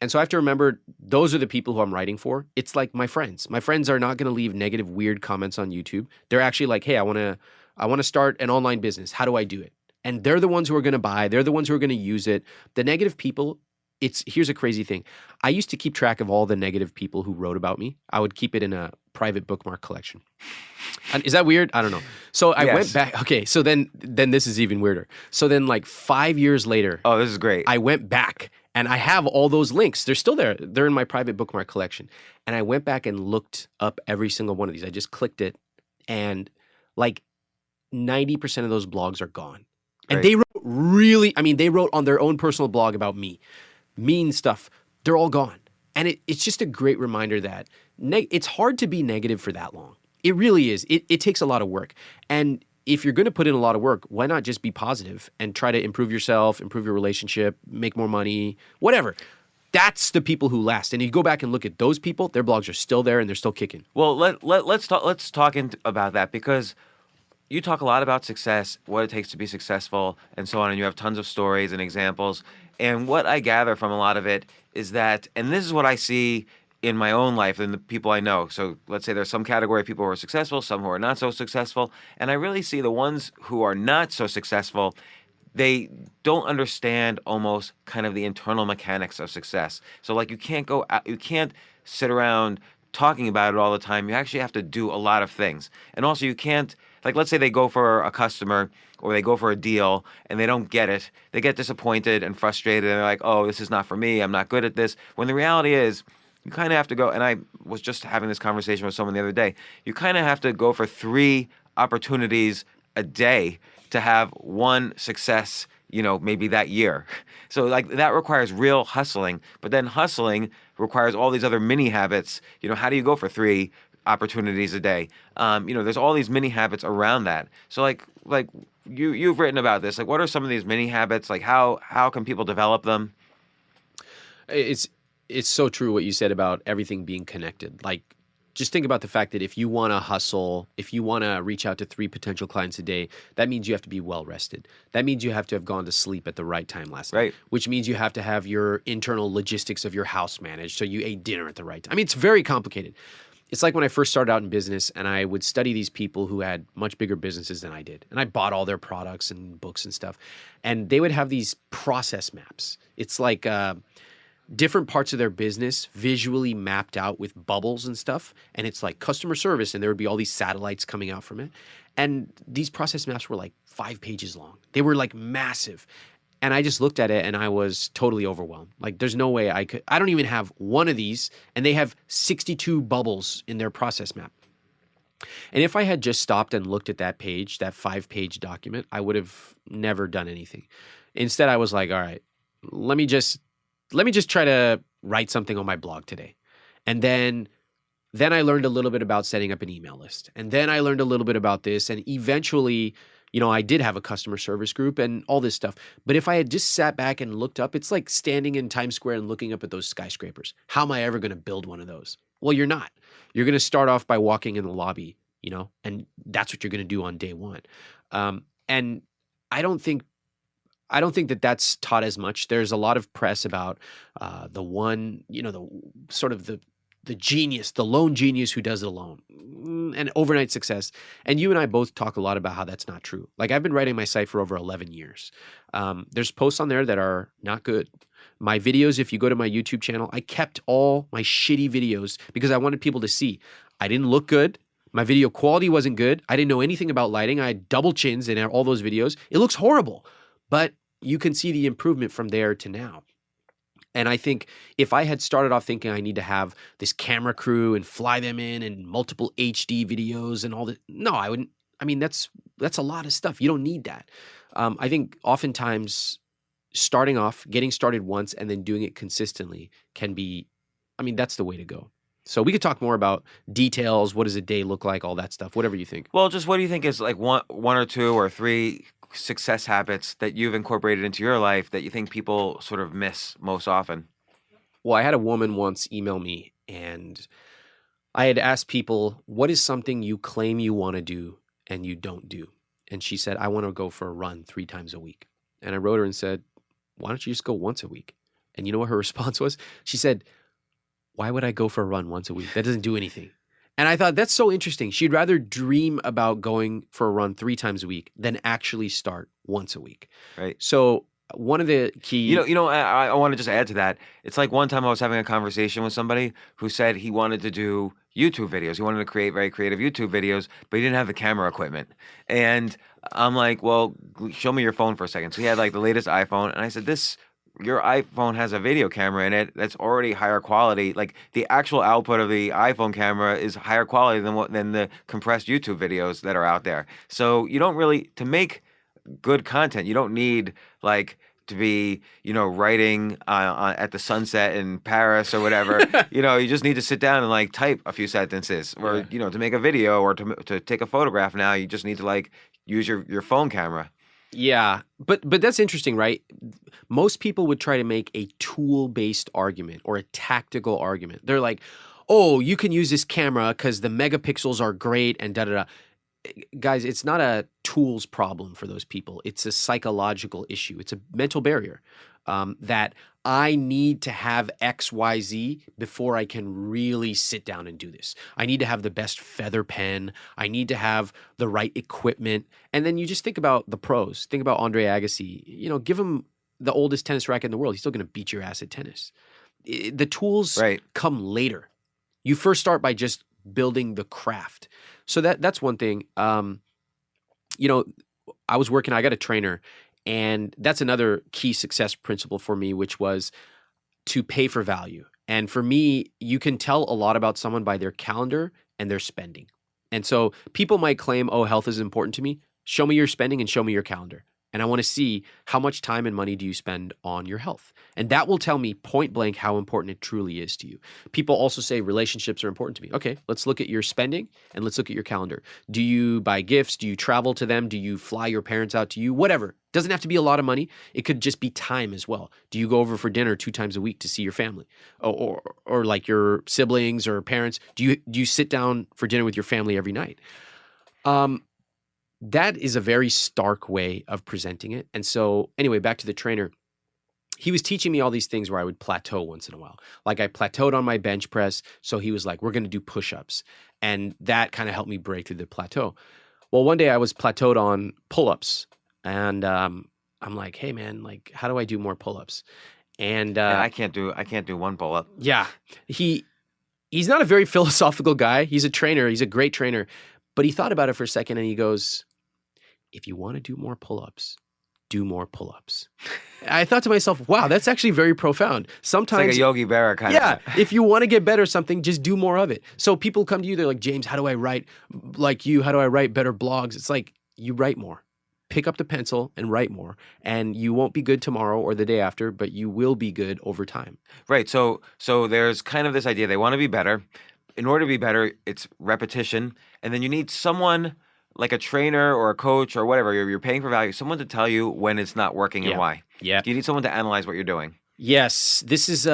And so I have to remember those are the people who I'm writing for. It's like my friends. My friends are not going to leave negative, weird comments on YouTube. They're actually like, hey, I want to start an online business. How do I do it? And they're the ones who are going to buy. They're the ones who are going to use it. The negative people, here's a crazy thing. I used to keep track of all the negative people who wrote about me. I would keep it in a private bookmark collection. And is that weird? I don't know. So I went back. Okay, so then this is even weirder. So then like 5 years later. Oh, this is great. I went back and I have all those links. They're still there. They're in my private bookmark collection. And I went back and looked up every single one of these. I just clicked it and like 90% of those blogs are gone. And Right. they wrote on their own personal blog about me. Mean stuff. They're all gone. And it's just a great reminder that it's hard to be negative for that long. It really is. It takes a lot of work. And if you're going to put in a lot of work, why not just be positive and try to improve yourself, improve your relationship, make more money, whatever. That's the people who last. And you go back and look at those people, their blogs are still there and they're still kicking. Well, let's talk about that, because you talk a lot about success, what it takes to be successful, and so on, and you have tons of stories and examples. And what I gather from a lot of it is that, and this is what I see in my own life than the people I know. So let's say there's some category of people who are successful, some who are not so successful. And I really see the ones who are not so successful, they don't understand almost kind of the internal mechanics of success. So like you can't sit around talking about it all the time. You actually have to do a lot of things. And also you can't, like let's say they go for a customer or they go for a deal and they don't get it. They get disappointed and frustrated and they're like, oh, this is not for me. I'm not good at this. When the reality is, you kind of have to go, and I was just having this conversation with someone the other day, you kind of have to go for 3 opportunities a day to have one success, maybe that year. So like that requires real hustling, but then hustling requires all these other mini habits. How do you go for 3 opportunities a day? There's all these mini habits around that. So like you've written about this, like what are some of these mini habits? Like how can people develop them? It's so true what you said about everything being connected. Like, just think about the fact that if you want to hustle, if you want to reach out to 3 potential clients a day, that means you have to be well rested. That means you have to have gone to sleep at the right time last night. Right. Which means you have to have your internal logistics of your house managed, so you ate dinner at the right time. I mean, it's very complicated. It's like when I first started out in business and I would study these people who had much bigger businesses than I did. And I bought all their products and books and stuff. And they would have these process maps. It's like different parts of their business visually mapped out with bubbles and stuff. And it's like customer service, and there would be all these satellites coming out from it. And these process maps were like 5 pages long. They were like massive. And I just looked at it and I was totally overwhelmed. Like there's no way I don't even have one of these, and they have 62 bubbles in their process map. And if I had just stopped and looked at that page, that 5-page document, I would have never done anything. Instead, I was like, all right, let me just try to write something on my blog today. And then I learned a little bit about setting up an email list. And then I learned a little bit about this. And eventually, I did have a customer service group and all this stuff. But if I had just sat back and looked up, it's like standing in Times Square and looking up at those skyscrapers. How am I ever going to build one of those? Well, you're not. You're going to start off by walking in the lobby, and that's what you're going to do on day one. And I don't think that that's taught as much. There's a lot of press about the one, the sort of the genius, the lone genius who does it alone, and overnight success. And you and I both talk a lot about how that's not true. Like I've been writing my site for over 11 years. There's posts on there that are not good. My videos, if you go to my YouTube channel, I kept all my shitty videos because I wanted people to see I didn't look good. My video quality wasn't good. I didn't know anything about lighting. I had double chins in all those videos. It looks horrible, but you can see the improvement from there to now. And I think if I had started off thinking I need to have this camera crew and fly them in and multiple HD videos and all that, no, I wouldn't. I mean, that's a lot of stuff. You don't need that. I think oftentimes starting off, getting started once and then doing it consistently can be, that's the way to go. So we could talk more about details. What does a day look like? All that stuff, whatever you think. Well, just what do you think is like one or 2 or 3 success habits that you've incorporated into your life that you think people sort of miss most often? Well, I had a woman once email me, and I had asked people, what is something you claim you want to do and you don't do? And she said, I want to go for a run 3 times a week. And I wrote her and said, why don't you just go once a week? And you know what her response was? She said, why would I go for a run once a week? That doesn't do anything. And I thought that's so interesting. She'd rather dream about going for a run 3 times a week than actually start once a week. Right. So one of the key... I want to just add to that. It's like one time I was having a conversation with somebody who said he wanted to do YouTube videos. He wanted to create very creative YouTube videos, but he didn't have the camera equipment. And I'm like, well, show me your phone for a second. So he had like the latest iPhone. And I said, your iPhone has a video camera in it that's already higher quality. Like the actual output of the iPhone camera is higher quality than the compressed YouTube videos that are out there. So you don't really, to make good content, you don't need like to be, writing at the sunset in Paris or whatever. You just need to sit down and like type a few sentences, or to make a video or to take a photograph. Now you just need to like use your phone camera. Yeah, but that's interesting, right? Most people would try to make a tool-based argument or a tactical argument. They're like, oh, you can use this camera because the megapixels are great and da-da-da. Guys, it's not a tools problem for those people. It's a psychological issue. It's a mental barrier that I need to have XYZ before I can really sit down and do this. I need to have the best feather pen. I need to have the right equipment. And then you just think about the pros. Think about Andre Agassi. You know, give him the oldest tennis racket in the world. He's still going to beat your ass at tennis. The tools come later. You first start by just building the craft. So that's one thing. You know, I got a trainer. And that's another key success principle for me, which was to pay for value. And for me, you can tell a lot about someone by their calendar and their spending. And so people might claim, oh, health is important to me. Show me your spending and show me your calendar. And I want to see how much time and money do you spend on your health. And that will tell me point blank how important it truly is to you. People also say relationships are important to me. Okay, let's look at your spending and let's look at your calendar. Do you buy gifts? Do you travel to them? Do you fly your parents out to you? Whatever. Doesn't have to be a lot of money. It could just be time as well. Do you go over for dinner 2 times a week to see your family or like your siblings or parents? Do you sit down for dinner with your family every night? That is a very stark way of presenting it. And so anyway, back to the trainer. He was teaching me all these things where I would plateau once in a while. Like I plateaued on my bench press. So he was like, we're going to do push-ups. And that kind of helped me break through the plateau. Well, one day I was plateaued on pull-ups. And I'm like, hey man, like, how do I do more pull-ups? And I can't do 1 pull-up. Yeah. He's not a very philosophical guy. He's a trainer. He's a great trainer. But he thought about it for a second and he goes, if you want to do more pull-ups, do more pull-ups. I thought to myself, wow, that's actually very profound. Sometimes it's like a Yogi Berra kind of. Yeah, if you want to get better at something, just do more of it. So people come to you, they're like, James, how do I write like you? How do I write better blogs? It's like, you write more. Pick up the pencil and write more. And you won't be good tomorrow or the day after, but you will be good over time. Right. So there's kind of this idea they want to be better. In order to be better, it's repetition. And then you need someone like a trainer or a coach or whatever, you're paying for value, someone to tell you when it's not working and why. Yeah. You need someone to analyze what you're doing. Yes. This is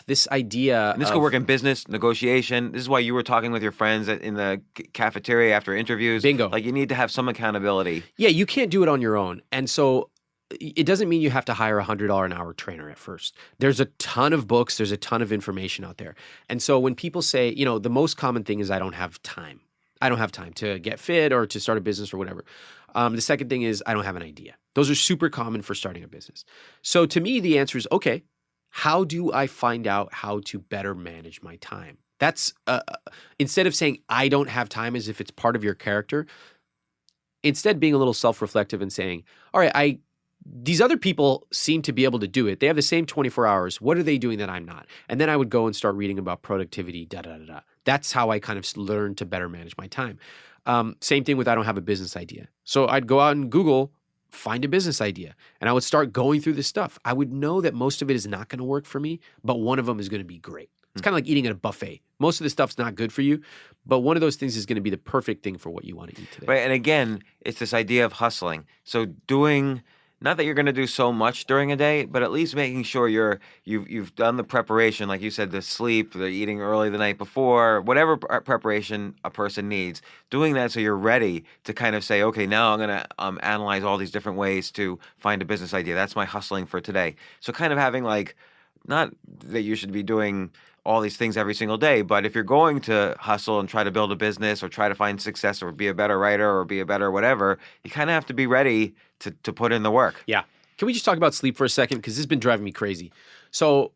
this idea. And this could work in business, negotiation. This is why you were talking with your friends in the cafeteria after interviews. Bingo. Like you need to have some accountability. Yeah, you can't do it on your own. And so it doesn't mean you have to hire a $100 an hour trainer at first. There's a ton of books. There's a ton of information out there. And so when people say, you know, the most common thing is I don't have time. I don't have time to get fit or to start a business or whatever. The second thing is I don't have an idea. Those are super common for starting a business. So to me, the answer is, okay, how do I find out how to better manage my time? That's instead of saying I don't have time as if it's part of your character, instead being a little self-reflective and saying, all right, these other people seem to be able to do it. They have the same 24 hours. What are they doing that I'm not? And then I would go and start reading about productivity, da-da-da-da. That's how I kind of learned to better manage my time. Same thing with I don't have a business idea. So I'd go out and Google, find a business idea. And I would start going through this stuff. I would know that most of it is not going to work for me, but one of them is going to be great. It's kind of like eating at a buffet. Most of the stuff's not good for you, but one of those things is going to be the perfect thing for what you want to eat today. Right. And again, it's this idea of hustling. So doing... Not that you're going to do so much during a day, but at least making sure you've done the preparation, like you said, the sleep, the eating early the night before, whatever preparation a person needs. Doing that so you're ready to kind of say, okay, now I'm going to analyze all these different ways to find a business idea. That's my hustling for today. So kind of having like, not that you should be doing all these things every single day, but if you're going to hustle and try to build a business or try to find success or be a better writer or be a better whatever, you kind of have to be ready to put in the work. Yeah. Can we just talk about sleep for a second? Because this has been driving me crazy. So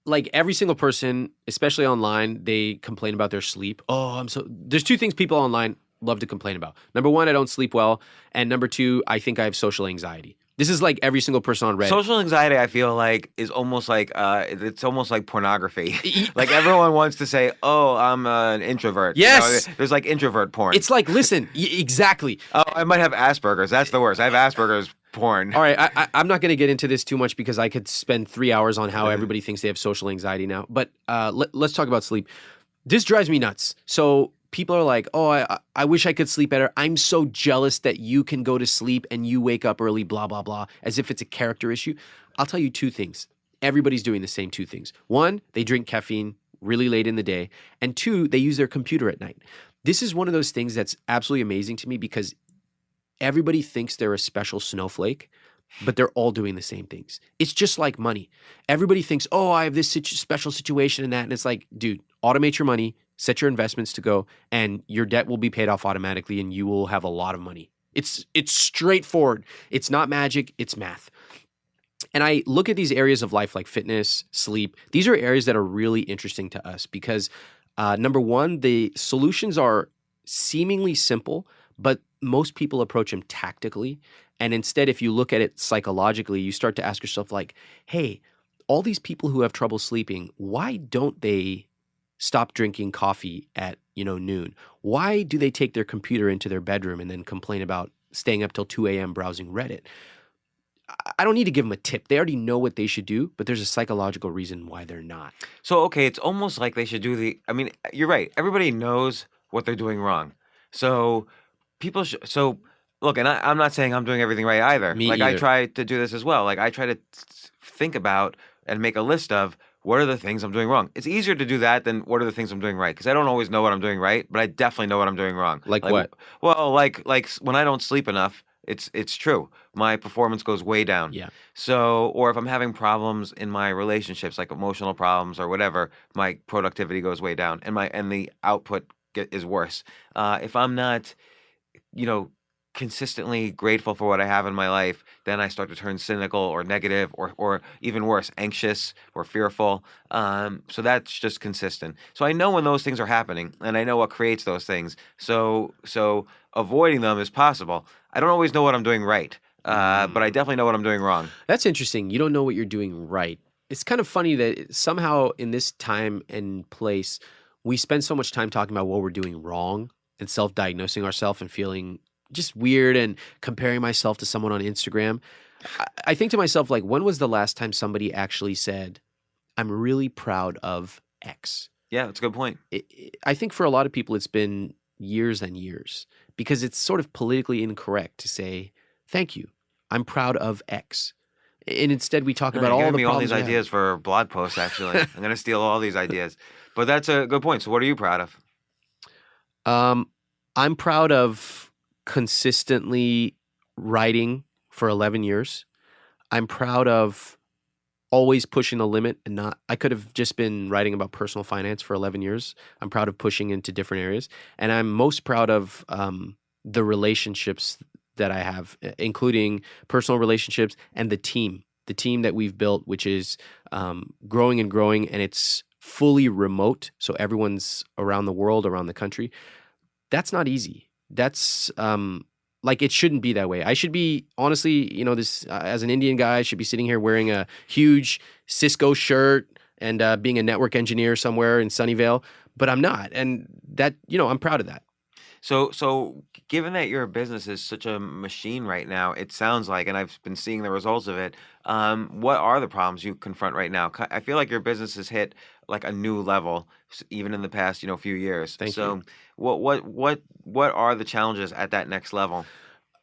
like every single person, especially online, they complain about their sleep. There's 2 things people online love to complain about. Number 1, I don't sleep well. And number 2, I think I have social anxiety. This is like every single person on Reddit. Social anxiety, I feel like, is almost like it's almost like pornography. Like everyone wants to say, "Oh, I'm an introvert." Yes, there's like introvert porn. It's like, listen, exactly. Oh, I might have Asperger's. That's the worst. I have Asperger's porn. All right, I'm not going to get into this too much because I could spend 3 hours on how everybody thinks they have social anxiety now. But let's talk about sleep. This drives me nuts. So people are like, oh, I wish I could sleep better. I'm so jealous that you can go to sleep and you wake up early, blah, blah, blah, as if it's a character issue. I'll tell you 2 things. Everybody's doing the same 2 things. 1, they drink caffeine really late in the day. And 2, they use their computer at night. This is one of those things that's absolutely amazing to me because everybody thinks they're a special snowflake. but they're all doing the same things. It's just like money. Everybody thinks, oh, I have this special situation and that. And it's like, dude, automate your money, set your investments to go, and your debt will be paid off automatically and you will have a lot of money. It's straightforward. It's not magic. It's math. And I look at these areas of life like fitness, sleep. These are areas that are really interesting to us because number one, the solutions are seemingly simple, but most people approach them tactically. And instead, if you look at it psychologically, you start to ask yourself like, hey, all these people who have trouble sleeping, why don't they stop drinking coffee at, noon? Why do they take their computer into their bedroom and then complain about staying up till 2 a.m. browsing Reddit? I don't need to give them a tip. They already know what they should do, but there's a psychological reason why they're not. So, okay, it's almost like they should do you're right. Everybody knows what they're doing wrong. So look, and I'm not saying I'm doing everything right either. Me I either. try to do this as well. I try to think about and make a list of what are the things I'm doing wrong. It's easier to do that than what are the things I'm doing right, because I don't always know what I'm doing right, but I definitely know what I'm doing wrong. Like what? Well, like when I don't sleep enough, it's true. My performance goes way down. Yeah. So, or if I'm having problems in my relationships, like emotional problems or whatever, my productivity goes way down, and the output is worse. If I'm not, consistently grateful for what I have in my life, then I start to turn cynical or negative or even worse, anxious or fearful. So that's just consistent. So I know when those things are happening, and I know what creates those things. So avoiding them is possible. I don't always know what I'm doing right, but I definitely know what I'm doing wrong. That's interesting. You don't know what you're doing right. It's kind of funny that somehow in this time and place, we spend so much time talking about what we're doing wrong and self-diagnosing ourselves and feeling just weird and comparing myself to someone on Instagram. I think to myself, like, when was the last time somebody actually said, I'm really proud of X? Yeah, that's a good point. I think for a lot of people, it's been years and years because it's sort of politically incorrect to say, thank you, I'm proud of X. And instead we talk about all the me all problems these we have. ideas for blog posts, actually. I'm going to steal all these ideas. But that's a good point. So what are you proud of? I'm proud of consistently writing for 11 years. I'm proud of always pushing the limit and I could have just been writing about personal finance for 11 years. I'm proud of pushing into different areas. And I'm most proud of the relationships that I have, including personal relationships and the team that we've built, which is growing and growing, and it's fully remote. So everyone's around the world, around the country. That's not easy. That's it shouldn't be that way. I should be, honestly, this as an Indian guy, I should be sitting here wearing a huge Cisco shirt and being a network engineer somewhere in Sunnyvale, but I'm not. And that, I'm proud of that. So given that your business is such a machine right now, it sounds like, and I've been seeing the results of it, what are the problems you confront right now? I feel like your business has hit like a new level, even in the past, few years. Thank you. What are the challenges at that next level?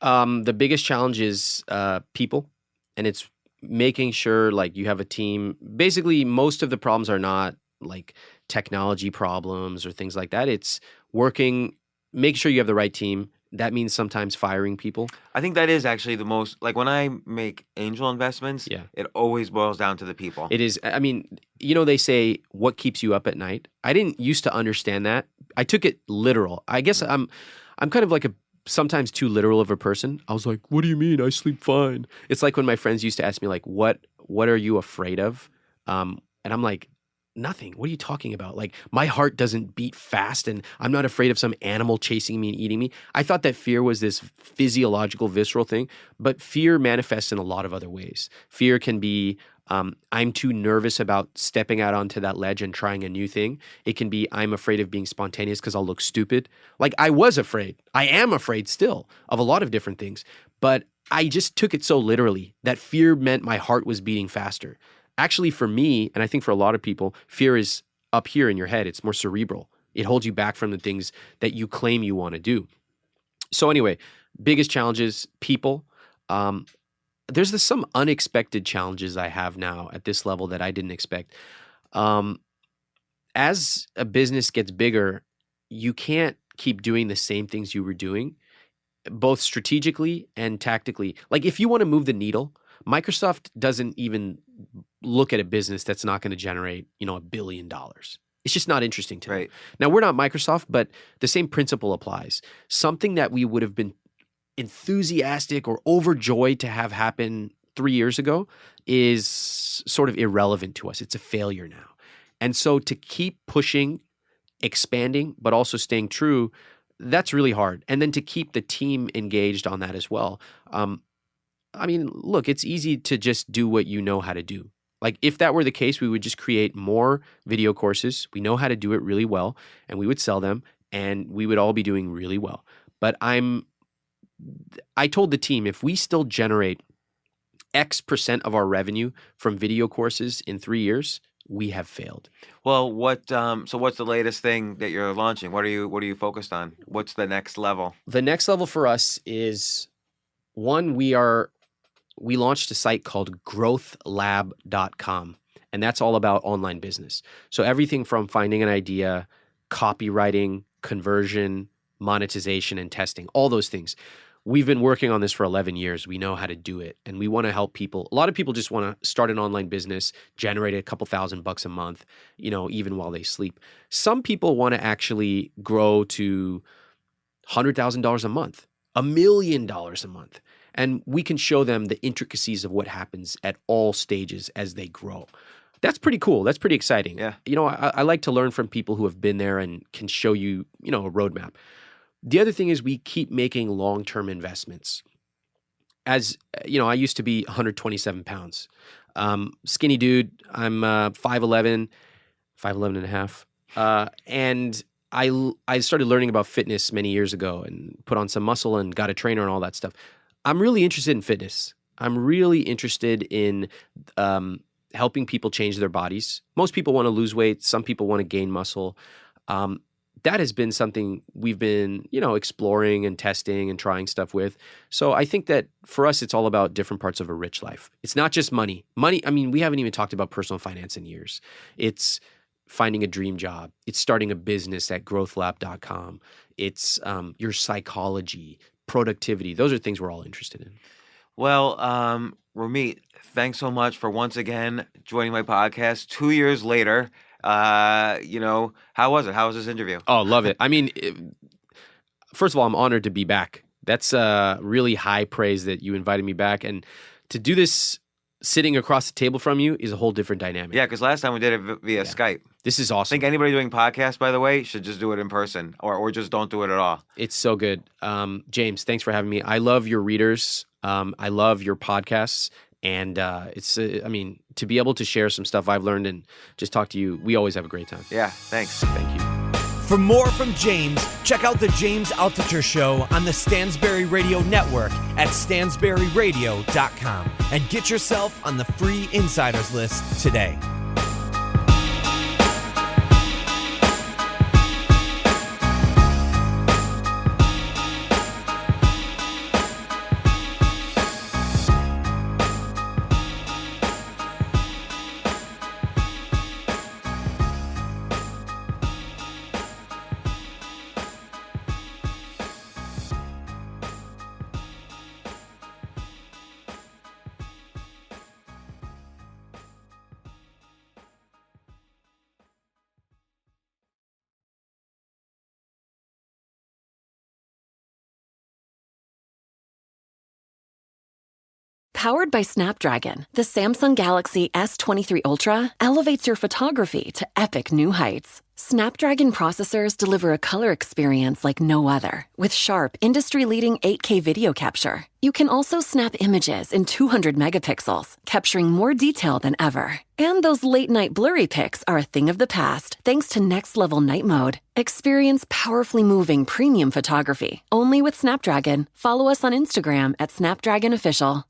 The biggest challenge is people, and it's making sure like you have a team. Basically, most of the problems are not like technology problems or things like that. It's make sure you have the right team. That means sometimes firing people. I think that is actually the most, like when I make angel investments, it always boils down to the people. It is. I mean, they say, what keeps you up at night? I didn't used to understand that. I took it literal. I guess I'm kind of like sometimes too literal of a person. I was like, what do you mean? I sleep fine. It's like when my friends used to ask me like, what are you afraid of? And I'm like, nothing. What are you talking about? Like, my heart doesn't beat fast and I'm not afraid of some animal chasing me and eating me. I thought that fear was this physiological, visceral thing, but fear manifests in a lot of other ways. Fear can be, I'm too nervous about stepping out onto that ledge and trying a new thing. It can be, I'm afraid of being spontaneous because I'll look stupid. Like, I was afraid. I am afraid still of a lot of different things, but I just took it so literally that fear meant my heart was beating faster. Actually, for me, and I think for a lot of people, fear is up here in your head. It's more cerebral. It holds you back from the things that you claim you want to do. So anyway, biggest challenges, people. There's some unexpected challenges I have now at this level that I didn't expect. As a business gets bigger, you can't keep doing the same things you were doing. both strategically and tactically. Like if you want to move the needle, Microsoft doesn't even look at a business that's not going to generate, $1 billion. It's just not interesting to them. Now, we're not Microsoft, but the same principle applies. Something that we would have been enthusiastic or overjoyed to have happen 3 years ago is sort of irrelevant to us. It's a failure now. And so to keep pushing, expanding, but also staying true, that's really hard. And then to keep the team engaged on that as well. Look, it's easy to just do what you know how to do. Like if that were the case, we would just create more video courses. We know how to do it really well, and we would sell them, and we would all be doing really well. But I told the team, if we still generate X% of our revenue from video courses in 3 years, we have failed. Well, so what's the latest thing that you're launching? What are you focused on? What's the next level? The next level for us is one, we launched a site called GrowthLab.com, and that's all about online business. So everything from finding an idea, copywriting, conversion, monetization, and testing, all those things. We've been working on this for 11 years. We know how to do it, and we want to help people. A lot of people just want to start an online business, generate a couple $1,000 a month, even while they sleep. Some people want to actually grow to $100,000 a month, $1 million a month. And we can show them the intricacies of what happens at all stages as they grow. That's pretty cool. That's pretty exciting. Yeah. I like to learn from people who have been there and can show you, a roadmap. The other thing is we keep making long-term investments. As I used to be 127 pounds. Skinny dude. I'm 5'11", 5'11 and a half. And I started learning about fitness many years ago and put on some muscle and got a trainer and all that stuff. I'm really interested in fitness. I'm really interested in helping people change their bodies. Most people want to lose weight. Some people want to gain muscle. That has been something we've been, exploring and testing and trying stuff with. So I think that for us, it's all about different parts of a rich life. It's not just money. Money, we haven't even talked about personal finance in years. It's finding a dream job. It's starting a business at growthlab.com. It's your psychology, productivity. Those are things we're all interested in. Well, Ramit, thanks so much for once again joining my podcast 2 years later. How was it? How was this interview? Oh, love it. First of all, I'm honored to be back. That's really high praise that you invited me back. And to do this sitting across the table from you is a whole different dynamic. Yeah, because last time we did it via Skype. This is I awesome. think anybody doing podcasts, by the way, should just do it in person or just don't do it at all. It's so good. James, thanks for having me. I love your readers. I love your podcasts. And to be able to share some stuff I've learned and just talk to you, we always have a great time. Yeah, thanks. Thank you. For more from James, check out the James Altucher Show on the Stansberry Radio Network at stansberryradio.com and get yourself on the free insiders list today. Powered by Snapdragon, the Samsung Galaxy S23 Ultra elevates your photography to epic new heights. Snapdragon processors deliver a color experience like no other, with sharp, industry-leading 8K video capture. You can also snap images in 200 megapixels, capturing more detail than ever. And those late-night blurry pics are a thing of the past, thanks to next-level night mode. Experience powerfully moving premium photography, only with Snapdragon. Follow us on Instagram at Snapdragon Official.